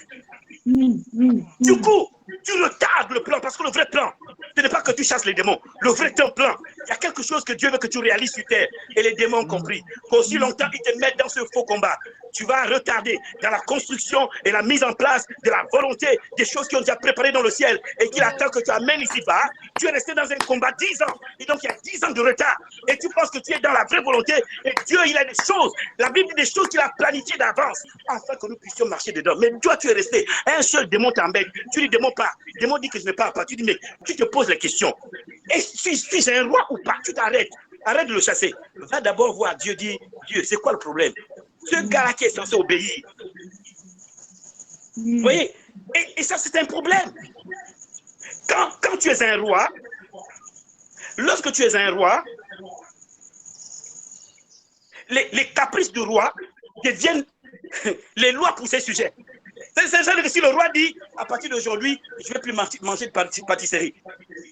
Speaker 4: Du coup, tu retardes le plan parce que le vrai plan Ce n'est pas que tu chasses les démons. Le vrai temps plein. Il y a quelque chose que Dieu veut que tu réalises sur terre. Et les démons ont compris. Qu'aussi longtemps ils te mettent dans ce faux combat, tu vas retarder dans la construction et la mise en place de la volonté des choses qui ont déjà préparées dans le ciel et qu'il attend que tu amènes ici-bas. Tu es resté dans un combat 10 ans. Et donc, il y a 10 ans de retard. Et tu penses que tu es dans la vraie volonté. Et Dieu, il a des choses. La Bible dit des choses qu'il a planifiées d'avance afin que nous puissions marcher dedans. Mais toi, tu es resté. Un seul démon t'embête. Tu dis démon pas. Démon dit que je ne parle pas. Tu dis, mais tu te poses la question. Et suis-je un roi ou pas? Tu t'arrêtes. Arrête de le chasser. Va d'abord voir Dieu. Dis, Dieu, c'est quoi le problème? Ce gars-là qui est censé obéir. Vous voyez? Et ça, c'est un problème. Quand tu es un roi, lorsque tu es un roi, les caprices du roi deviennent les lois pour ces sujets. C'est-à-dire que si le roi dit, à partir d'aujourd'hui, je ne vais plus manger de pâtisserie,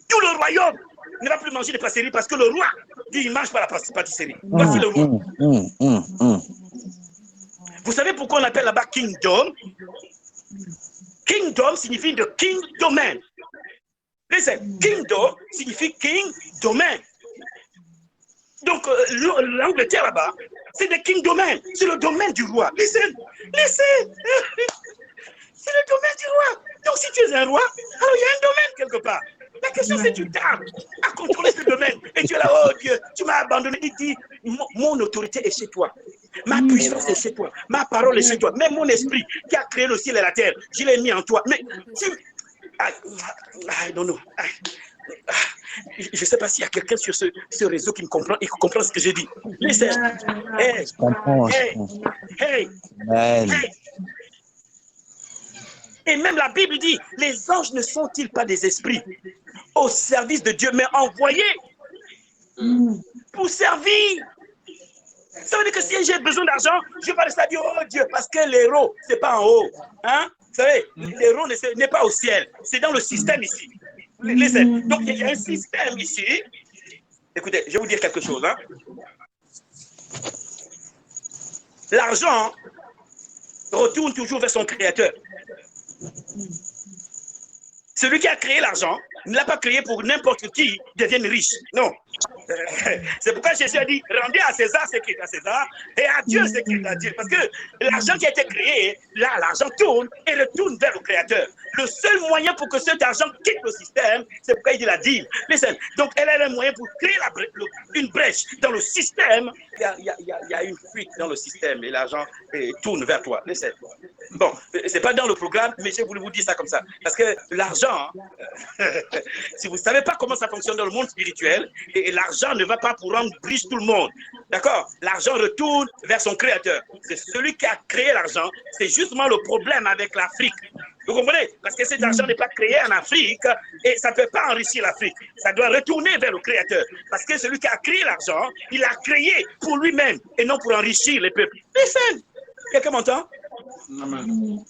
Speaker 4: tout le royaume ne va plus manger de pâtisserie parce que le roi dit, il ne mange pas la pâtisserie. Voici le roi. Vous savez pourquoi on appelle là-bas kingdom? Kingdom signifie the king domain. Listen, kingdom signifie king domain. Donc, l'Angleterre là-bas, c'est le king domain. C'est le domaine du roi. Listen. C'est le domaine du roi. Donc, si tu es un roi, alors il y a un domaine quelque part. La question, c'est tu tardes à contrôler ce domaine. Et tu es là, oh Dieu, tu m'as abandonné. Il dit, mon autorité est chez toi. Ma puissance est chez toi. Ma parole est chez toi. Même mon esprit qui a créé le ciel et la terre, je l'ai mis en toi. Mais tu... non. Je ne sais pas s'il y a quelqu'un sur ce réseau qui me comprend et qui comprend ce que j'ai dit. Listen. Hey. Et même la Bible dit, les anges ne sont-ils pas des esprits au service de Dieu, mais envoyés pour servir? Ça veut dire que si j'ai besoin d'argent, je vais pas rester à dire, oh Dieu, parce que l'héros, ce n'est pas en haut. Hein? Vous savez, l'héros n'est pas au ciel, c'est dans le système ici. Donc, il y a un système ici. Écoutez, je vais vous dire quelque chose. Hein? L'argent retourne toujours vers son créateur. Celui qui a créé l'argent ne l'a pas créé pour n'importe qui devienne riche. Non. C'est pourquoi Jésus a dit, rendez à César ce qui est à César et à Dieu ce qui est à Dieu. Parce que l'argent qui a été créé, là, l'argent tourne et retourne vers le Créateur. Le seul moyen pour que cet argent quitte le système, c'est pourquoi il dit la dîme. Listen. Donc, elle a un moyen pour créer une brèche dans le système. Il y a une fuite dans le système et l'argent tourne vers toi. Listen. Bon, c'est pas dans le programme, mais j'ai voulu vous dire ça comme ça. Parce que l'argent, si vous ne savez pas comment ça fonctionne dans le monde spirituel, et l'argent ne va pas pour rendre riche tout le monde. D'accord? L'argent retourne vers son créateur. C'est celui qui a créé l'argent. C'est justement le problème avec l'Afrique. Vous comprenez? Parce que cet argent n'est pas créé en Afrique et ça ne peut pas enrichir l'Afrique. Ça doit retourner vers le créateur. Parce que celui qui a créé l'argent, il l'a créé pour lui-même et non pour enrichir les peuples. Listen! Quelqu'un m'entend?
Speaker 1: Amen.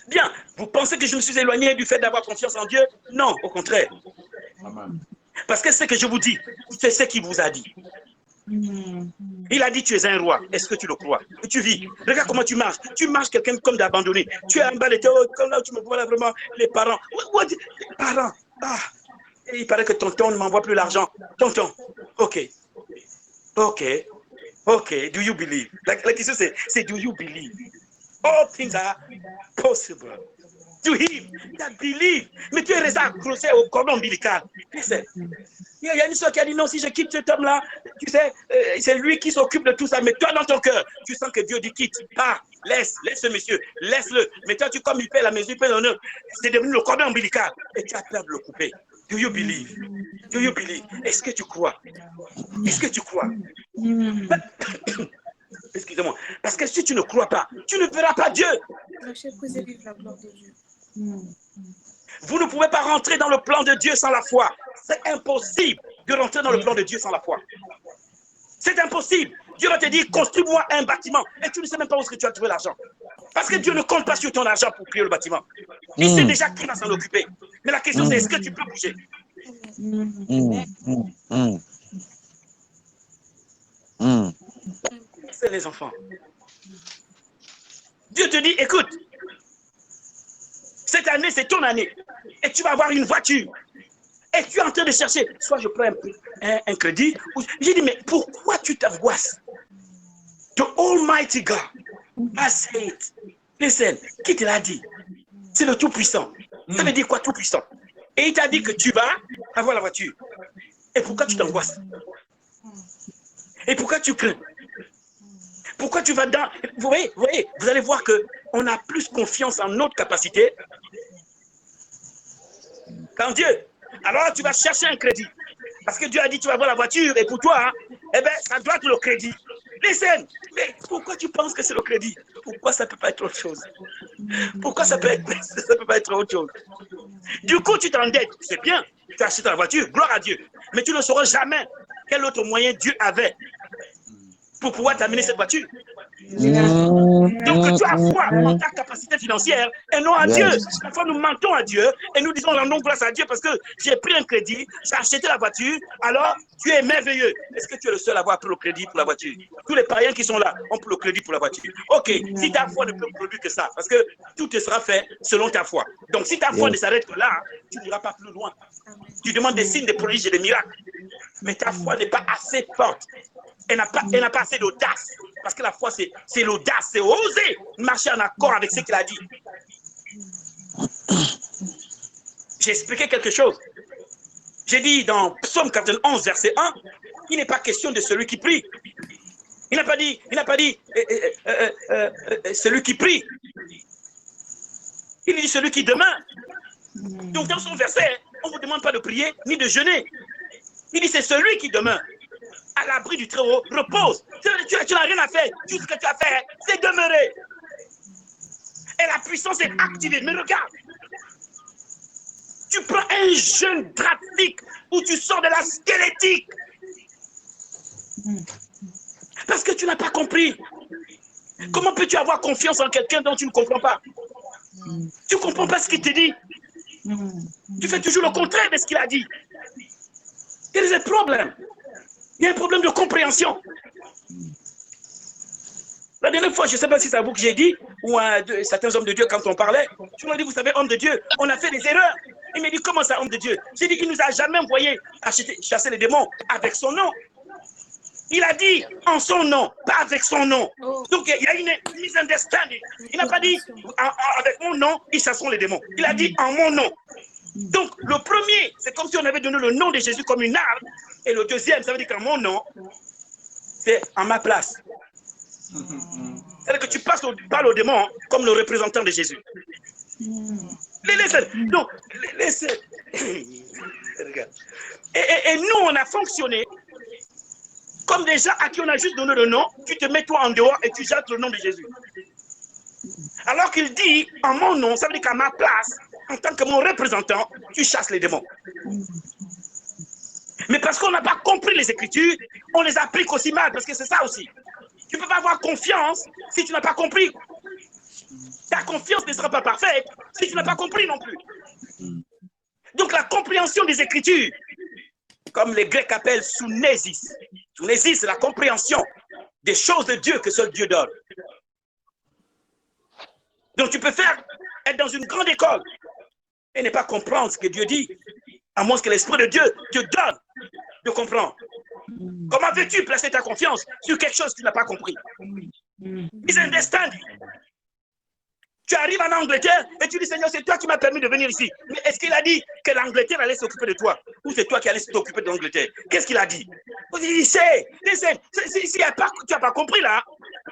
Speaker 4: Bien, vous pensez que je me suis éloigné du fait d'avoir confiance en Dieu? Non, au contraire.
Speaker 1: Amen.
Speaker 4: Parce que ce que je vous dis, c'est ce qu'il vous a dit. Il a dit, tu es un roi. Est-ce que tu le crois? Et tu vis. Regarde comment tu marches. Tu marches quelqu'un comme d'abandonné. Tu es en bas de terre, comme là où tu me vois là vraiment, les parents. Les parents. Ah. Et il paraît que tonton ne m'envoie plus l'argent. Tonton, ok. Do you believe? La question c'est do you believe? All things are possible. To him that believe. Mais tu es resté accroché au cordon ombilical. Il y a une histoire qui a dit non, si je quitte cet homme-là, tu sais, c'est lui qui s'occupe de tout ça. Mais toi, dans ton cœur, tu sens que Dieu dit quitte. Ah, laisse ce monsieur, laisse-le. Mais toi, comme il paie la mesure, il paie l'honneur, c'est devenu le cordon ombilical. Et tu as peur de le couper. Do you believe? Do you believe? Est-ce que tu crois? Est-ce que tu crois? Excusez-moi. Parce que si tu ne crois pas, tu ne verras pas Dieu.
Speaker 3: La gloire de Dieu.
Speaker 4: Vous ne pouvez pas rentrer dans le plan de Dieu sans la foi. C'est impossible de rentrer dans le plan de Dieu sans la foi. C'est impossible. Dieu va te dire, construis-moi un bâtiment. Et tu ne sais même pas où est-ce que tu as trouvé l'argent. Parce que Dieu ne compte pas sur ton argent pour créer le bâtiment. Il sait déjà qui va s'en occuper. Mais la question c'est, est-ce que tu peux bouger? C'est les enfants. Dieu te dit, écoute, cette année, c'est ton année. et tu vas avoir une voiture. Et tu es en train de chercher, soit je prends un crédit. J'ai dit, mais pourquoi tu t'angoisses? The Almighty God has said, listen, qui te l'a dit? C'est le Tout-Puissant. Ça veut dire quoi, Tout-Puissant? Et il t'a dit que tu vas avoir la voiture. Et pourquoi tu t'angoisses? Et pourquoi tu crains? Pourquoi tu vas dans... Vous voyez, vous allez voir qu'on a plus confiance en notre capacité qu'en Dieu. Alors tu vas chercher un crédit. Parce que Dieu a dit tu vas avoir la voiture et pour toi, eh bien, ça doit être le crédit. Listen, mais pourquoi tu penses que c'est le crédit? Pourquoi ça ne peut pas être autre chose? Pourquoi ça peut pas être autre chose? Du coup, tu t'endettes, c'est bien, tu achètes la voiture, gloire à Dieu. Mais tu ne sauras jamais quel autre moyen Dieu avait pour pouvoir t'amener cette voiture. Donc tu as foi en ta capacité financière et non à Dieu. Parfois nous mentons à Dieu et nous disons rendons grâce à Dieu parce que j'ai pris un crédit, j'ai acheté la voiture, alors tu es merveilleux. Est-ce que tu es le seul à avoir pris le crédit pour la voiture? Tous les païens qui sont là ont pris le crédit pour la voiture. Ok, si ta foi ne peut produire que ça, parce que tout te sera fait selon ta foi. Donc si ta foi ne s'arrête que là, tu n'iras pas plus loin. Tu demandes des signes, des prodiges et des miracles. Mais ta foi n'est pas assez forte. Elle n'a pas assez d'audace. Parce que la foi, c'est l'audace, c'est oser marcher en accord avec ce qu'il a dit. J'ai expliqué quelque chose. J'ai dit dans Psaume 91, verset 1, il n'est pas question de celui qui prie. Il n'a pas dit celui qui prie. Il dit celui qui demeure. Donc dans son verset, on ne vous demande pas de prier ni de jeûner. Il dit c'est celui qui demeure à l'abri du Très-Haut, repose. Tu n'as rien à faire. Tout ce que tu as fait, c'est demeurer. Et la puissance est activée. Mais regarde, tu prends un jeûne drastique où tu sors de la squelettique. Parce que tu n'as pas compris. Comment peux-tu avoir confiance en quelqu'un dont tu ne comprends pas? Tu ne comprends pas ce qu'il te dit. Tu fais toujours le contraire de ce qu'il a dit. Il y a des problèmes. Il y a un problème de compréhension. La dernière fois, je ne sais pas si c'est à vous que j'ai dit, ou à certains hommes de Dieu, quand on parlait, je leur ai dit, vous savez, homme de Dieu, on a fait des erreurs. Il m'a dit, comment ça, homme de Dieu? J'ai dit, il ne nous a jamais envoyé chasser les démons avec son nom. Il a dit en son nom, pas avec son nom. Donc, il y a une misunderstanding. Il n'a pas dit, avec mon nom, ils chasseront les démons. Il a dit, en mon nom. Donc, le premier, c'est comme si on avait donné le nom de Jésus comme une arme. Et le deuxième, ça veut dire qu'en mon nom, c'est en ma place. C'est-à-dire que tu parles au démon comme le représentant de Jésus. Non, laissez. Et nous, on a fonctionné comme des gens à qui on a juste donné le nom. Tu te mets toi en dehors et tu jettes le nom de Jésus. Alors qu'il dit en mon nom, ça veut dire qu'à ma place, en tant que mon représentant, tu chasses les démons. Mais parce qu'on n'a pas compris les Écritures, on les applique aussi mal, parce que c'est ça aussi. Tu ne peux pas avoir confiance si tu n'as pas compris. Ta confiance ne sera pas parfaite si tu n'as pas compris non plus. Donc la compréhension des Écritures, comme les Grecs appellent sounésis. Sounésis, c'est la compréhension des choses de Dieu que seul Dieu donne. Donc tu peux être dans une grande école et ne pas comprendre ce que Dieu dit, à moins que l'Esprit de Dieu te donne de comprendre. Comment veux-tu placer ta confiance sur quelque chose que tu n'as pas compris? Misunderstanding. Tu arrives en Angleterre et tu dis, Seigneur, c'est toi qui m'as permis de venir ici. Mais est-ce qu'il a dit que l'Angleterre allait s'occuper de toi? Ou c'est toi qui allais t'occuper de l'Angleterre? Qu'est-ce qu'il a dit? Il sait. Si tu n'as pas compris là,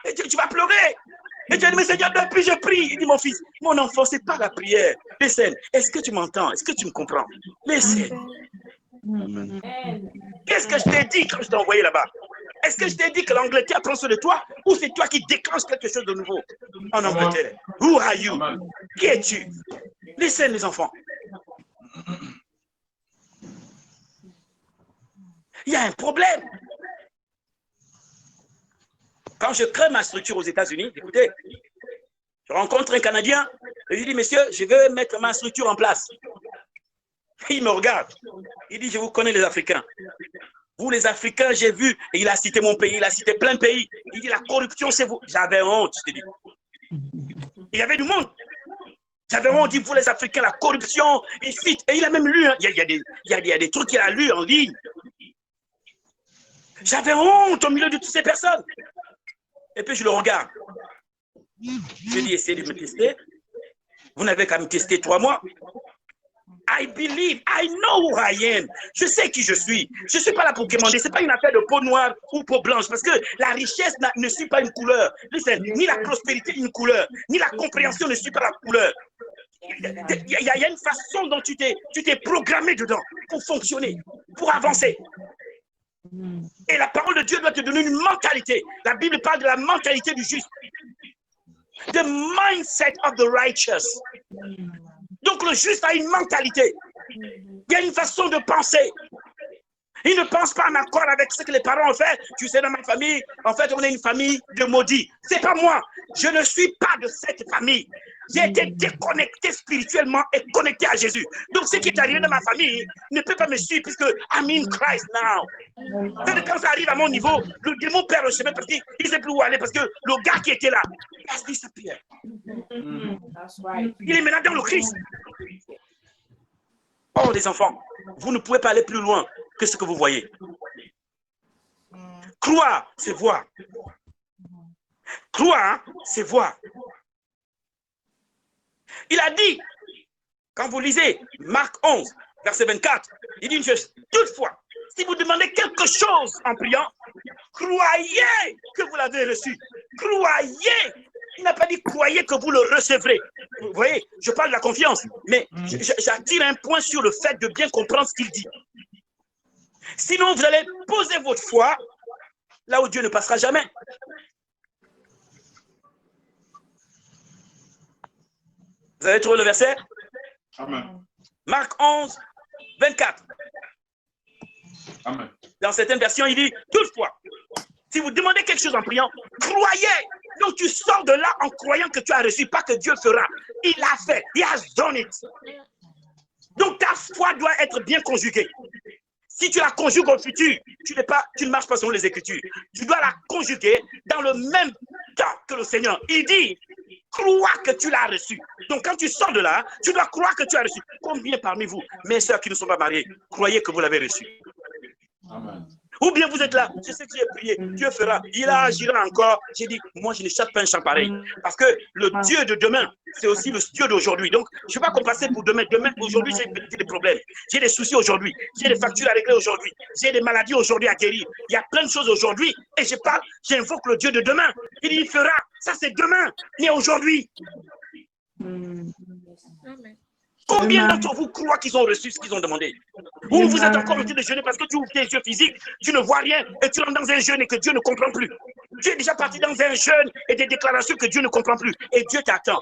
Speaker 4: tu vas pleurer. Et tu as dit, mais Seigneur, depuis je prie. Il dit, mon fils, mon enfant, ce n'est pas la prière. Listen, est-ce que tu m'entends? Est-ce que tu me comprends? Listen. Qu'est-ce que je t'ai dit quand je t'ai envoyé là-bas? Est-ce que je t'ai dit que l'Angleterre prend soin de toi? Ou c'est toi qui déclenches quelque chose de nouveau en Angleterre? Who are you? Qui es-tu? Listen, les enfants. Il y a un problème. Quand je crée ma structure aux États-Unis, écoutez, je rencontre un Canadien et je lui dis, monsieur, je veux mettre ma structure en place. Il me regarde. Il dit, je vous connais les Africains. Vous, les Africains, j'ai vu, et il a cité mon pays, il a cité plein de pays. Il dit, la corruption, c'est vous. J'avais honte, je te dis. Il y avait du monde. J'avais honte, dit, vous les Africains, la corruption, ici. Et il a même lu, hein, il y a des trucs qu'il a lus en ligne. J'avais honte au milieu de toutes ces personnes. Et puis je le regarde. Je lui dis, essayez de me tester. Vous n'avez qu'à me tester 3 mois. I believe, I know who I am. Je sais qui je suis. Je ne suis pas là pour quémander. Ce n'est pas une affaire de peau noire ou peau blanche. Parce que la richesse ne suit pas une couleur. Ni la prospérité une couleur. Ni la compréhension ne suit pas la couleur. Il y a une façon dont tu t'es programmé dedans pour fonctionner, pour avancer. Et la parole de Dieu doit te donner une mentalité. La Bible parle de la mentalité du juste. The mindset of the righteous. Donc le juste a une mentalité. Il y a une façon de penser. Il ne pense pas en accord avec ce que les parents ont fait. Tu sais, dans ma famille, en fait, on est une famille de maudits. C'est pas moi. Je ne suis pas de cette famille. J'ai été déconnecté spirituellement et connecté à Jésus. Donc, ce qui est arrivé dans ma famille ne peut pas me suivre puisque I'm in Christ now. Quand ça arrive à mon niveau, le démon perd le chemin parce qu'il ne sait plus où aller parce que le gars qui était là, il a disappear. Il est maintenant dans le Christ. Oh, les enfants, vous ne pouvez pas aller plus loin que ce que vous voyez. Croire, c'est voir. Croire, c'est voir. Il a dit, quand vous lisez Marc 11, verset 24, il dit une chose, toutefois, si vous demandez quelque chose en priant, croyez que vous l'avez reçu. Croyez. Il n'a pas dit croyez que vous le recevrez. Vous voyez, je parle de la confiance, mais j'attire un point sur le fait de bien comprendre ce qu'il dit. Sinon, vous allez poser votre foi là où Dieu ne passera jamais. Vous avez trouvé le verset?
Speaker 1: Amen.
Speaker 4: Marc 11, 24.
Speaker 1: Amen.
Speaker 4: Dans certaines versions, il dit, toutefois, si vous demandez quelque chose en priant, croyez. Donc tu sors de là en croyant que tu as reçu, pas que Dieu fera. Il l'a fait. He has done it. Donc ta foi doit être bien conjuguée. Si tu la conjugues au futur, tu ne marches pas selon les Écritures. Tu dois la conjuguer dans le même temps que le Seigneur. Il dit, crois que tu l'as reçu. Donc quand tu sors de là, tu dois croire que tu as reçu. Combien parmi vous, mes sœurs qui ne sont pas mariées, croyez que vous l'avez reçu?
Speaker 1: Amen.
Speaker 4: Ou bien vous êtes là, je sais que j'ai prié, Dieu fera, il agira encore. J'ai dit, moi je ne chape pas un chant pareil. Parce que le Dieu de demain, c'est aussi le Dieu d'aujourd'hui. Donc, je ne vais pas compenser pour demain. Demain, aujourd'hui, j'ai des problèmes. J'ai des soucis aujourd'hui. J'ai des factures à régler aujourd'hui. J'ai des maladies aujourd'hui à guérir. Il y a plein de choses aujourd'hui. Et je parle, j'invoque le Dieu de demain. Il fera. Ça, c'est demain. Mais aujourd'hui.
Speaker 3: Amen.
Speaker 4: Combien d'entre vous croient qu'ils ont reçu ce qu'ils ont demandé? Ou vous êtes encore en train de jeûner parce que tu ouvres tes yeux physiques, tu ne vois rien et tu rentres dans un jeûne et que Dieu ne comprend plus. Tu es déjà parti dans un jeûne et des déclarations que Dieu ne comprend plus. Et Dieu t'attend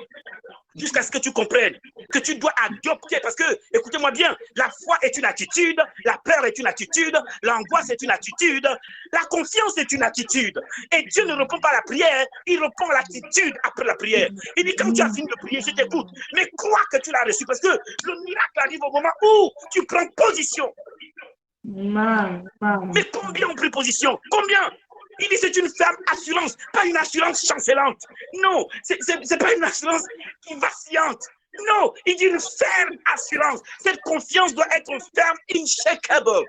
Speaker 4: jusqu'à ce que tu comprennes que tu dois adopter. Parce que, écoutez-moi bien, la foi est une attitude, la peur est une attitude, l'angoisse est une attitude, la confiance est une attitude. Et Dieu ne répond pas à la prière, il répond à l'attitude après la prière. Il dit, quand tu as fini de prier, je t'écoute, mais crois que tu l'as reçu parce que le miracle arrive au moment où tu prends position. Mais combien ont pris position? Combien? Il dit c'est une ferme assurance, pas une assurance chancelante. Non, c'est pas une assurance qui vacillante. Non, il dit une ferme assurance. Cette confiance doit être ferme, unshakable.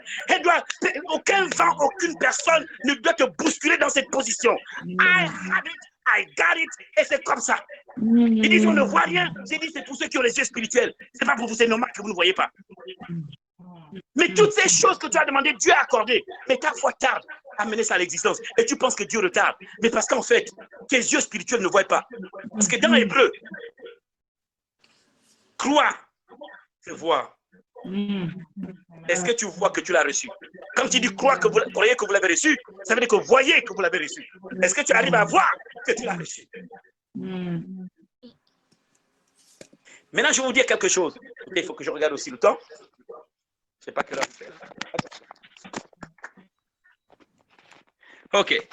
Speaker 4: Aucun vent, aucune personne ne doit te bousculer dans cette position. I had it, I got it, et c'est comme ça. Il dit on ne voit rien. J'ai dit c'est pour ceux qui ont les yeux spirituels. C'est pas pour vous, c'est normal que vous ne voyez pas. Mais toutes ces choses que tu as demandées, Dieu a accordé. Mais ta foi tarde à mener ça à l'existence. Et tu penses que Dieu retarde. Mais parce qu'en fait, tes yeux spirituels ne voient pas. Parce que dans l'hébreu, croire, c'est voir. Est-ce que tu vois que tu l'as reçu? Quand tu dis croire que vous croyez que vous l'avez reçu, ça veut dire que vous voyez que vous l'avez reçu. Est-ce que tu arrives à voir que tu l'as reçu? Maintenant, je vais vous dire quelque chose. Il faut que je regarde aussi le temps. Je ne sais pas quelle heure c'est. OK.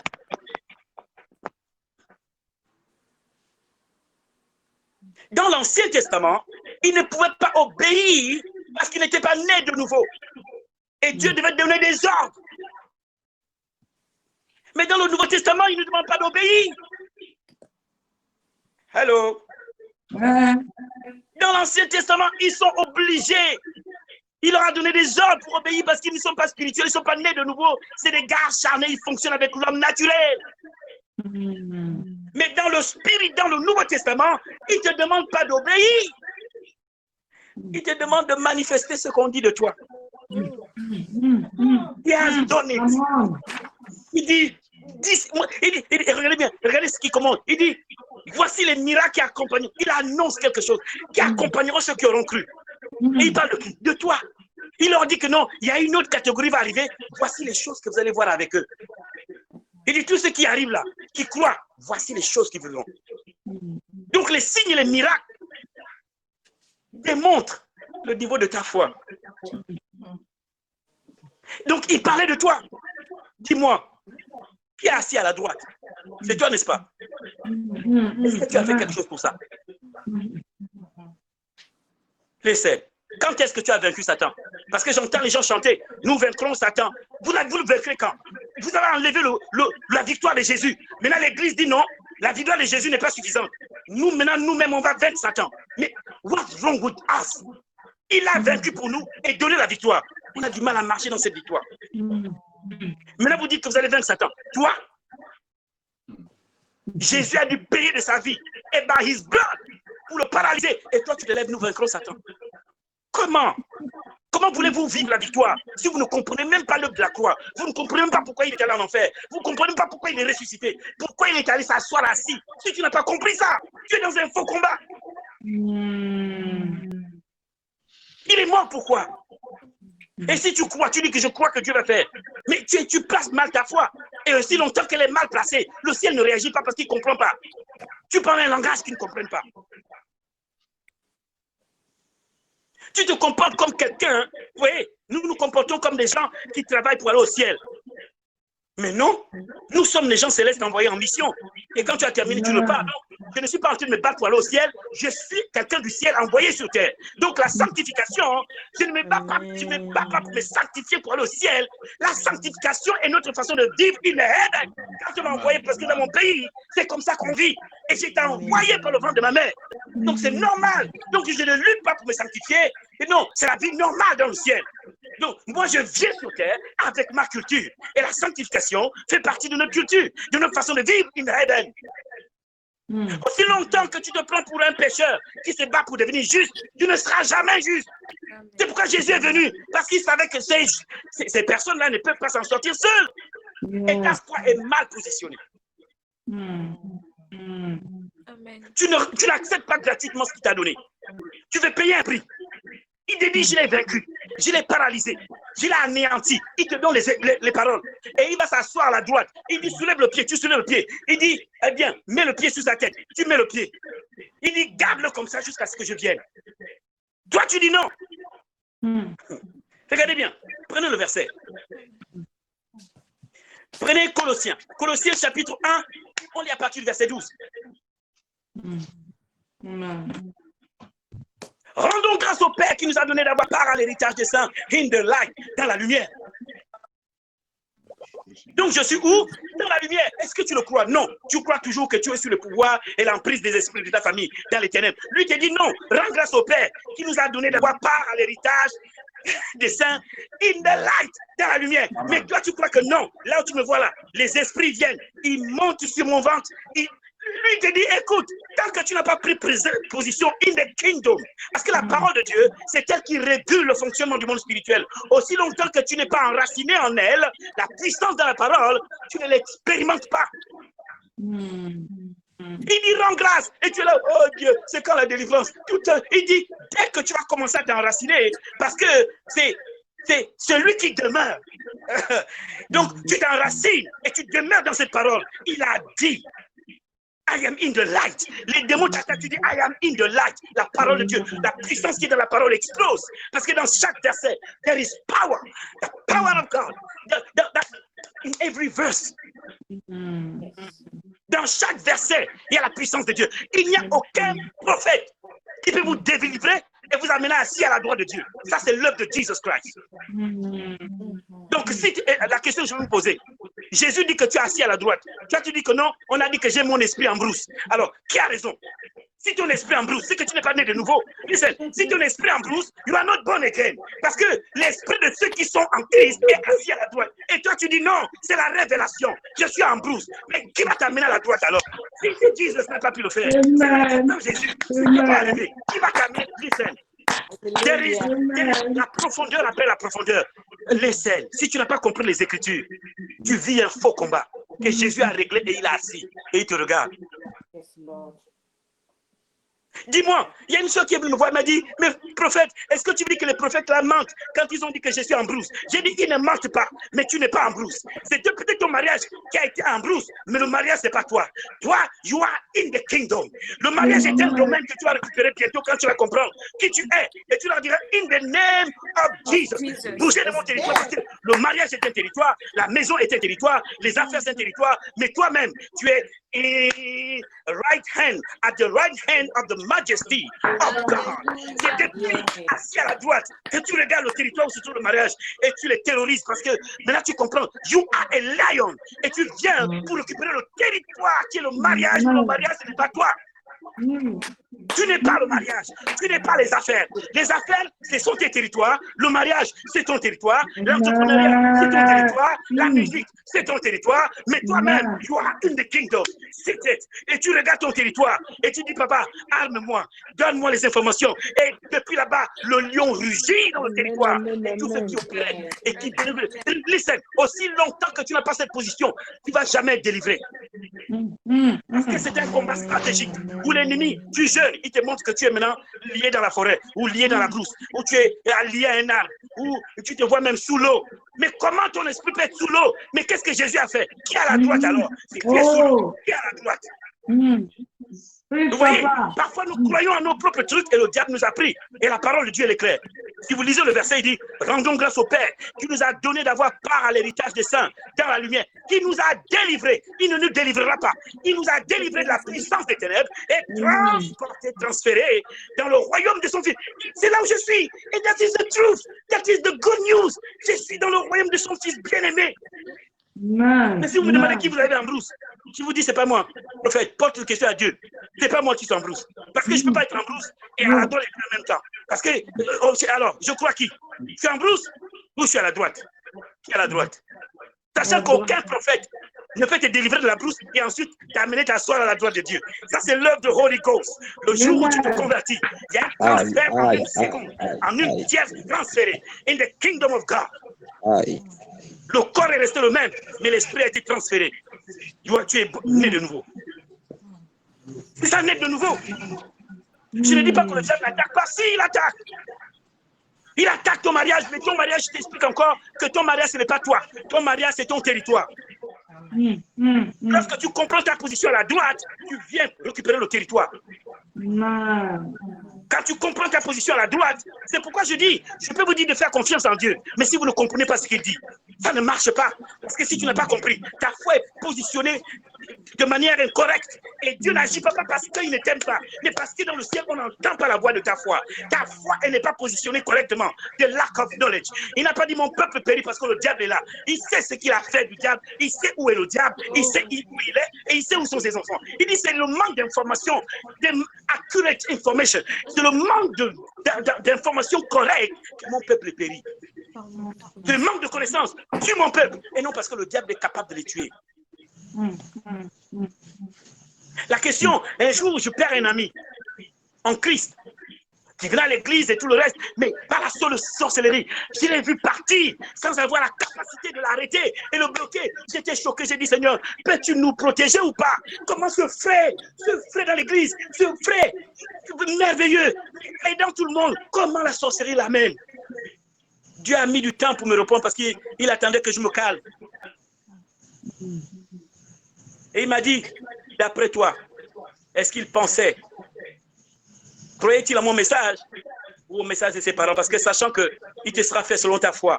Speaker 4: Dans l'Ancien Testament, il ne pouvait pas obéir parce qu'il n'était pas né de nouveau. Et Dieu devait donner des ordres. Mais dans le Nouveau Testament, il ne demande pas d'obéir. Hello.
Speaker 5: Ouais.
Speaker 4: Dans l'Ancien Testament, ils sont obligés. Il leur a donné des ordres pour obéir parce qu'ils ne sont pas spirituels, ils ne sont pas nés de nouveau. C'est des gars charnés, ils fonctionnent avec l'homme naturel. Mais dans le spirit, dans le Nouveau Testament, il ne te demande pas d'obéir. Il te demande de manifester ce qu'on dit de toi. He has done it. Il dit, regardez bien, regardez ce qu'il commande. Il dit, voici les miracles qui accompagnent. Il annonce quelque chose qui accompagneront ceux qui auront cru. Et il parle de toi. Il leur dit que non, il y a une autre catégorie qui va arriver. Voici les choses que vous allez voir avec eux. Il dit, tous ceux qui arrivent là, qui croient, voici les choses qu'ils verront. Donc les signes et les miracles démontrent le niveau de ta foi. Donc il parlait de toi. Dis-moi, qui est assis à la droite? C'est toi, n'est-ce pas? Est-ce que tu as fait quelque chose pour ça? Laissez. Quand est-ce que tu as vaincu Satan? Parce que j'entends les gens chanter, nous vaincrons Satan. Vous le vaincrez quand? Vous avez enlevé la victoire de Jésus. Maintenant, l'Église dit non, la victoire de Jésus n'est pas suffisante. Nous, maintenant, nous-mêmes, on va vaincre Satan. Mais what's wrong with us? Il a vaincu pour nous et donné la victoire. On a du mal à marcher dans cette victoire. Maintenant, vous dites que vous allez vaincre Satan. Toi, Jésus a dû payer de sa vie. Et by his blood, pour le paralyser. Et toi, tu te lèves, nous vaincrons Satan. Comment? Comment voulez-vous vivre la victoire si vous ne comprenez même pas l'œuvre de la croix? Vous ne comprenez même pas pourquoi il est allé en enfer. Vous ne comprenez même pas pourquoi il est ressuscité. Pourquoi il est allé s'asseoir assis. Si tu n'as pas compris ça, tu es dans un faux combat. Il est mort, pourquoi? Et si tu crois, tu dis que je crois que Dieu va faire. Mais tu places mal ta foi. Et aussi longtemps qu'elle est mal placée, le ciel ne réagit pas parce qu'il ne comprend pas. Tu parles un langage qu'ils ne comprennent pas. Tu te comportes comme quelqu'un, vous voyez, nous nous comportons comme des gens qui travaillent pour aller au ciel. Mais non, nous sommes les gens célestes envoyés en mission. Et quand tu as terminé, tu le parles. Donc, je ne suis pas en train de me battre pour aller au ciel, je suis quelqu'un du ciel envoyé sur terre. Donc la sanctification, je ne me bats pas, je ne me bats pas pour me sanctifier pour aller au ciel. La sanctification est notre façon de vivre in the heaven. Quand tu m'as envoyé, parce que dans mon pays, c'est comme ça qu'on vit. Et j'ai été envoyé par le ventre de ma mère. Donc c'est normal. Donc je ne lutte pas pour me sanctifier. Et non, c'est la vie normale dans le ciel. Donc moi je viens sur terre avec ma culture. Et la sanctification fait partie de notre culture, de notre façon de vivre in the heaven. Aussi longtemps que tu te prends pour un pécheur qui se bat pour devenir juste, tu ne seras jamais juste. C'est pourquoi Jésus est venu, parce qu'il savait que ces personnes-là ne peuvent pas s'en sortir seules. Et ta foi est mal positionnée. Tu n'acceptes pas gratuitement ce qu'il t'a donné. Tu veux payer un prix. Il te dit, je l'ai vaincu, je l'ai paralysé, je l'ai anéanti. Il te donne les paroles. Et il va s'asseoir à la droite. Il dit, soulève le pied, tu soulèves le pied. Il dit, eh bien, mets le pied sur sa tête, tu mets le pied. Il dit, garde-le comme ça jusqu'à ce que je vienne. Toi, tu dis non. Regardez bien, prenez le verset. Prenez Colossiens. Colossiens chapitre 1, on lit à partir du verset 12. Rendons grâce au Père qui nous a donné d'avoir part à l'héritage des saints, in the light, dans la lumière. Donc je suis où? Dans la lumière. Est-ce que tu le crois? Non. Tu crois toujours que tu es sous le pouvoir et l'emprise des esprits de ta famille, dans les ténèbres. Lui te dit non. Rends grâce au Père qui nous a donné d'avoir part à l'héritage des saints, in the light, dans la lumière. Mais toi tu crois que non. Là où tu me vois là, les esprits viennent, ils montent sur mon ventre, lui te dit, écoute, tant que tu n'as pas pris position in the kingdom, parce que la parole de Dieu, c'est elle qui régule le fonctionnement du monde spirituel. Aussi longtemps que tu n'es pas enraciné en elle, la puissance de la parole, tu ne l'expérimentes pas. Il dit, rends grâce. Et tu es là, oh Dieu, c'est quand la délivrance? Il dit, dès que tu vas commencer à t'enraciner, parce que c'est celui qui demeure. Donc, tu t'enracines et tu demeures dans cette parole. Il a dit, I am in the light. Les démons t'attaquent, tu dis I am in the light. La parole de Dieu, la puissance qui est dans la parole explose. Parce que dans chaque verset, there is power. The power of God. In every verse. Dans chaque verset, il y a la puissance de Dieu. Il n'y a aucun prophète qui peut vous délivrer et vous amener assis à la droite de Dieu. Ça, c'est l'œuvre de Jesus Christ. Donc, la question que je vais vous poser, Jésus dit que tu es assis à la droite. Toi, tu dis que non, on a dit que j'ai mon esprit en brousse. Alors, qui a raison? Si ton esprit en brousse, c'est que tu n'es pas né de nouveau. Listen, si ton esprit en brousse, you are not born again. Parce que l'esprit de ceux qui sont en Christ est assis à la droite. Et toi, tu dis non, c'est la révélation. Je suis en brousse. Mais qui va t'amener à la droite alors? Si Jésus n'a pas pu le faire, c'est le Jésus. C'est qui va arriver. Qui va t'amener? Listen. La profondeur après la profondeur. Listen, si tu n'as pas compris les Écritures, tu vis un faux combat que Jésus a réglé et il a assis. Et il te regarde. Dis-moi, il y a une soeur qui est venue me voir, elle m'a dit, mais prophète, est-ce que tu dis que les prophètes là mentent quand ils ont dit que je suis en brousse? J'ai dit, ils ne mentent pas, mais tu n'es pas en brousse. C'est peut-être ton mariage qui a été en brousse, mais le mariage, c'est pas toi. Toi, you are in the kingdom. Le mariage est un domaine que tu vas récupérer bientôt quand tu vas comprendre qui tu es. Et tu leur diras, in the name of Jesus. Bougez de mon territoire, parce que le mariage est un territoire, la maison est un territoire, les affaires c'est un territoire, mais toi-même, tu es right hand, at the right hand of the majesty of God. C'est depuis assis à la droite que tu regardes le territoire où se trouve le mariage et tu les terrorises parce que maintenant tu comprends, you are a lion et tu viens pour récupérer le territoire qui est le mariage. Le mariage, ce n'est pas toi. Tu n'es pas le mariage, tu n'es pas les affaires. Les affaires, ce sont tes territoires. Le mariage, c'est ton territoire. L'entrepreneuriat, c'est ton territoire. La musique, c'est ton territoire. Mais toi-même, you are in the kingdom. C'est it. Et tu regardes ton territoire et tu dis, papa, arme-moi, donne-moi les informations. Et depuis là-bas, le lion rugit dans le territoire. Et tous ceux qui opèrent et qui délivrent. Listen, aussi longtemps que tu n'as pas cette position, tu ne vas jamais être délivré. Parce que c'est un combat stratégique où l'ennemi, tu es jeune, il te montre que tu es maintenant lié dans la forêt, ou lié dans la brousse, ou tu es lié à un arbre, ou tu te vois même sous l'eau. Mais comment ton esprit peut être sous l'eau? Mais qu'est-ce que Jésus a fait? Qui est à la droite alors? C'est qui est sous l'eau? Qui est à la droite? Vous voyez, parfois nous croyons à nos propres trucs et le diable nous a pris. Et la parole de Dieu elle est claire. Si vous lisez le verset, il dit, rendons grâce au Père qui nous a donné d'avoir part à l'héritage des saints dans la lumière, qui nous a délivrés. Il ne nous délivrera pas. Il nous a délivrés de la puissance des ténèbres et transportés, transférés dans le royaume de son Fils. C'est là où je suis. Et that is the truth. That is the good news. Je suis dans le royaume de son Fils bien-aimé. Mais si vous me demandez qui vous avez en brousse, je vous dis, c'est pas moi. Prophète, porte une question à Dieu. C'est pas moi qui suis en brousse. Parce que je ne peux pas être en brousse et à la droite en même temps. Parce que, alors, je crois qui? Je suis en brousse ou je suis à la droite? Qui est à la droite? Sachant qu'aucun prophète ne peut te délivrer de la brousse et ensuite t'amener t'asseoir à la droite de Dieu. Ça, c'est l'œuvre de Holy Ghost. Le jour où tu te convertis, il y a un transfert en une seconde, en une pièce transférée. In the kingdom of God. Le corps est resté le même, mais l'esprit a été transféré. Tu es né de nouveau. C'est ça, né de nouveau. Je ne dis pas que le diable n'attaque pas. Si, il attaque. Il attaque ton mariage, mais ton mariage, je t'explique encore que ton mariage, ce n'est pas toi. Ton mariage, c'est ton territoire. Lorsque tu comprends ta position à la droite, tu viens récupérer le territoire. Quand tu comprends ta position à la droite, c'est pourquoi je dis, je peux vous dire de faire confiance en Dieu. Mais si vous ne comprenez pas ce qu'il dit, ça ne marche pas. Parce que si tu n'as pas compris, ta foi est positionnée de manière incorrecte. Et Dieu n'agit pas parce qu'il ne t'aime pas, mais parce que dans le ciel, on n'entend pas la voix de ta foi. Ta foi, elle n'est pas positionnée correctement. The lack of knowledge. Il n'a pas dit mon peuple périt parce que le diable est là. Il sait ce qu'il a fait du diable. Il sait où est le diable. Il sait où il est et il sait où sont ses enfants. Il dit c'est le manque d'information, accurate information. C'est le manque d'informations correctes que mon peuple périt. C'est le manque de connaissances. Tue mon peuple. Et non parce que le diable est capable de les tuer. La question, un jour, je perds un ami en Christ qui vient à l'église et tout le reste, mais par la seule sorcellerie. Je l'ai vu partir sans avoir la capacité de l'arrêter et le bloquer. J'étais choqué, j'ai dit, Seigneur, peux-tu nous protéger ou pas? Comment ce frère dans l'église, ce frère merveilleux, aidant tout le monde, comment la sorcellerie l'amène? Dieu a mis du temps pour me répondre parce qu'il attendait que je me calme. Et il m'a dit, d'après toi, est-ce qu'il pensait, croyait-il à mon message ou au message de ses parents? Parce que sachant qu'il te sera fait selon ta foi,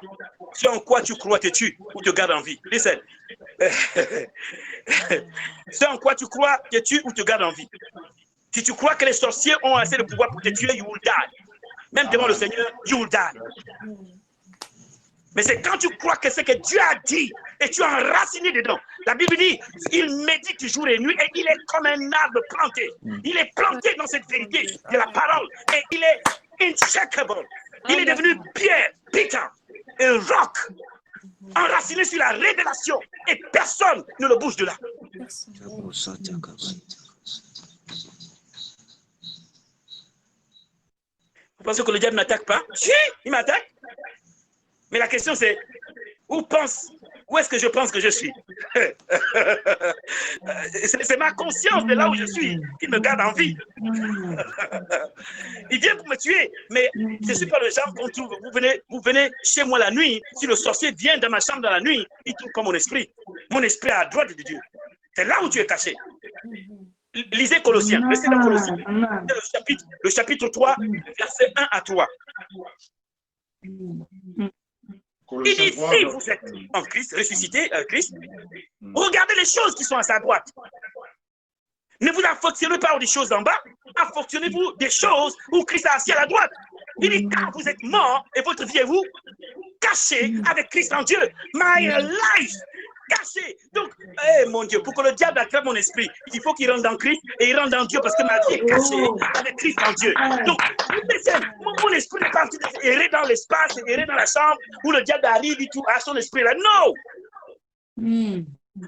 Speaker 4: ce en quoi tu crois te tue ou te garde en vie. Listen. Ce en quoi tu crois te tue ou te garde en vie. Si tu crois que les sorciers ont assez de pouvoir pour te tuer, you will die. Même devant le Seigneur, you will die. Mais c'est quand tu crois que ce que Dieu a dit et tu es enraciné dedans. La Bible dit, il médite jour et nuit et il est comme un arbre planté. Il est planté dans cette vérité de la parole et il est unshakable. Il est devenu pierre, Peter, un roc, enraciné sur la révélation et personne ne le bouge de là. Vous pensez que le diable n'attaque pas? Si, il m'attaque. Mais la question c'est, où est-ce que je pense que je suis? C'est ma conscience de là où je suis qui me garde en vie. Il vient pour me tuer, mais je ne suis pas le genre qu'on trouve. Vous venez chez moi la nuit, si le sorcier vient dans ma chambre dans la nuit, il trouve pas mon esprit. Mon esprit est à droite de Dieu. C'est là où tu es caché. Lisez Colossiens, restez dans Colossiens. Le chapitre 3, verset 1 à 3. Il dit, si vous êtes en Christ, ressuscité en Christ, regardez les choses qui sont à sa droite. Ne vous affectionnez pas aux des choses en bas, affectionnez-vous des choses où Christ est assis à la droite. Il dit, car vous êtes morts et votre vie est vous cachée avec Christ en Dieu. My life caché. Donc, mon Dieu, pour que le diable attrape mon esprit, il faut qu'il rentre dans Christ et il rentre dans Dieu parce que ma vie est cachée avec Christ en Dieu. Donc, mon esprit est parti errer dans l'espace, errer dans la chambre où le diable arrive et tout à son esprit là. Non!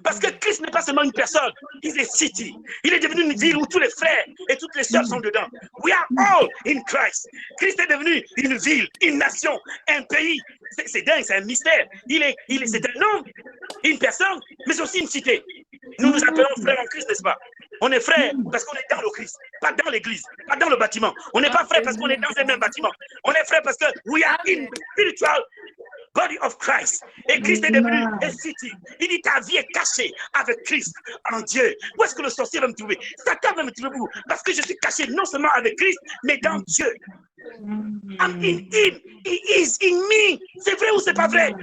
Speaker 4: Parce que Christ n'est pas seulement une personne, il est city. Il est devenu une ville où tous les frères et toutes les sœurs sont dedans. We are all in Christ. Christ est devenu une ville, une nation, un pays. C'est dingue, c'est un mystère. C'est un homme, une personne, mais aussi une cité. Nous nous appelons frères en Christ, n'est-ce pas? On est frères parce qu'on est dans le Christ, pas dans l'église, pas dans le bâtiment. On n'est pas frères parce qu'on est dans un même bâtiment. On est frères parce que we are in spiritual body of Christ. Et Christ est devenu un city. Il dit ta vie est cachée avec Christ en Dieu. Où est-ce que le sorcier va me trouver? Satan va me trouver où? Parce que je suis caché non seulement avec Christ, mais dans Dieu. I'm in him. He is in me. C'est vrai ou c'est pas vrai?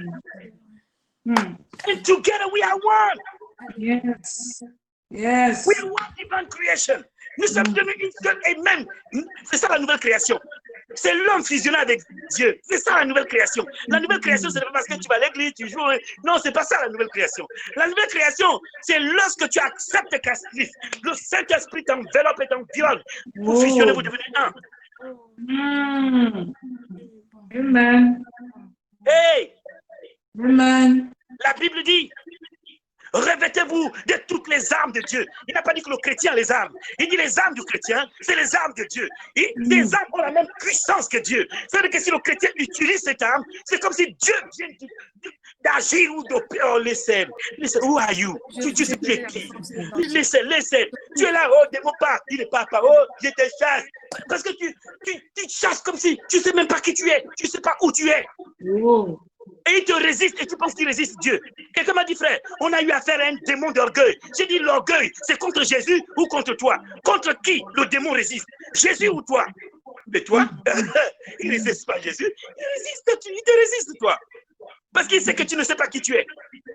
Speaker 4: And together we are one.
Speaker 5: Yes. Yes.
Speaker 4: We are one divine creation. Nous sommes devenus une seule et même. C'est ça la nouvelle création. C'est l'homme fusionné avec Dieu. C'est ça la nouvelle création. La nouvelle création, ce n'est pas parce que tu vas à l'église, tu joues. Non, c'est pas ça la nouvelle création. La nouvelle création, c'est lorsque tu acceptes Christ. Le Saint-Esprit t'enveloppe et t'environne. Vous fusionnez, vous devenez un.
Speaker 5: Amen.
Speaker 4: Hey!
Speaker 5: Amen.
Speaker 4: La Bible dit, revêtez-vous de toutes les armes de Dieu. Il n'a pas dit que le chrétien a les armes. Il dit les armes du chrétien, c'est les armes de Dieu. Et les armes ont la même puissance que Dieu. C'est-à-dire que si le chrétien utilise cette arme, c'est comme si Dieu vient d'agir ou d'opérer. Listen, who are you? Tu sais qui est qui? Listen. Tu es là, oh, démon pas. Il n'est pas, oh, je te chasse. Parce que tu chasses comme si tu ne sais même pas qui tu es. Tu ne sais pas où tu es. Et il te résiste et tu penses qu'il résiste Dieu. Quelqu'un m'a dit, frère, on a eu affaire à un démon d'orgueil. J'ai dit, l'orgueil, c'est contre Jésus ou contre toi? Contre qui le démon résiste? Jésus ou toi? Mais toi, il ne résiste pas Jésus, il te résiste toi. Parce qu'il sait que tu ne sais pas qui tu es.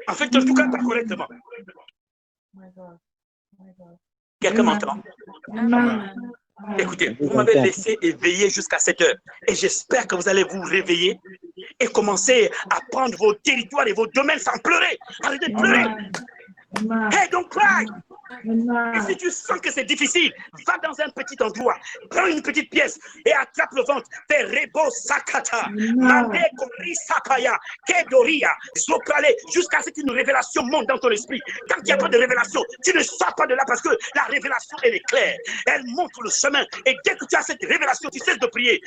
Speaker 4: En fait, en tout cas, pas correctement. Quelqu'un m'entend? Écoutez, vous m'avez laissé éveiller jusqu'à 7 heures. Et j'espère que vous allez vous réveiller et commencer à prendre vos territoires et vos domaines sans pleurer. Arrêtez de pleurer. Hey, don't cry. Et si tu sens que c'est difficile, va dans un petit endroit, prends une petite pièce et attrape le ventre. Fais rebo sakata, mande kori sapaya, kedoria, zoprale, jusqu'à ce qu'une révélation monte dans ton esprit. Quand il n'y a pas de révélation, tu ne sors pas de là parce que la révélation, elle est claire. Elle montre le chemin. Et dès que tu as cette révélation, tu cesses de prier.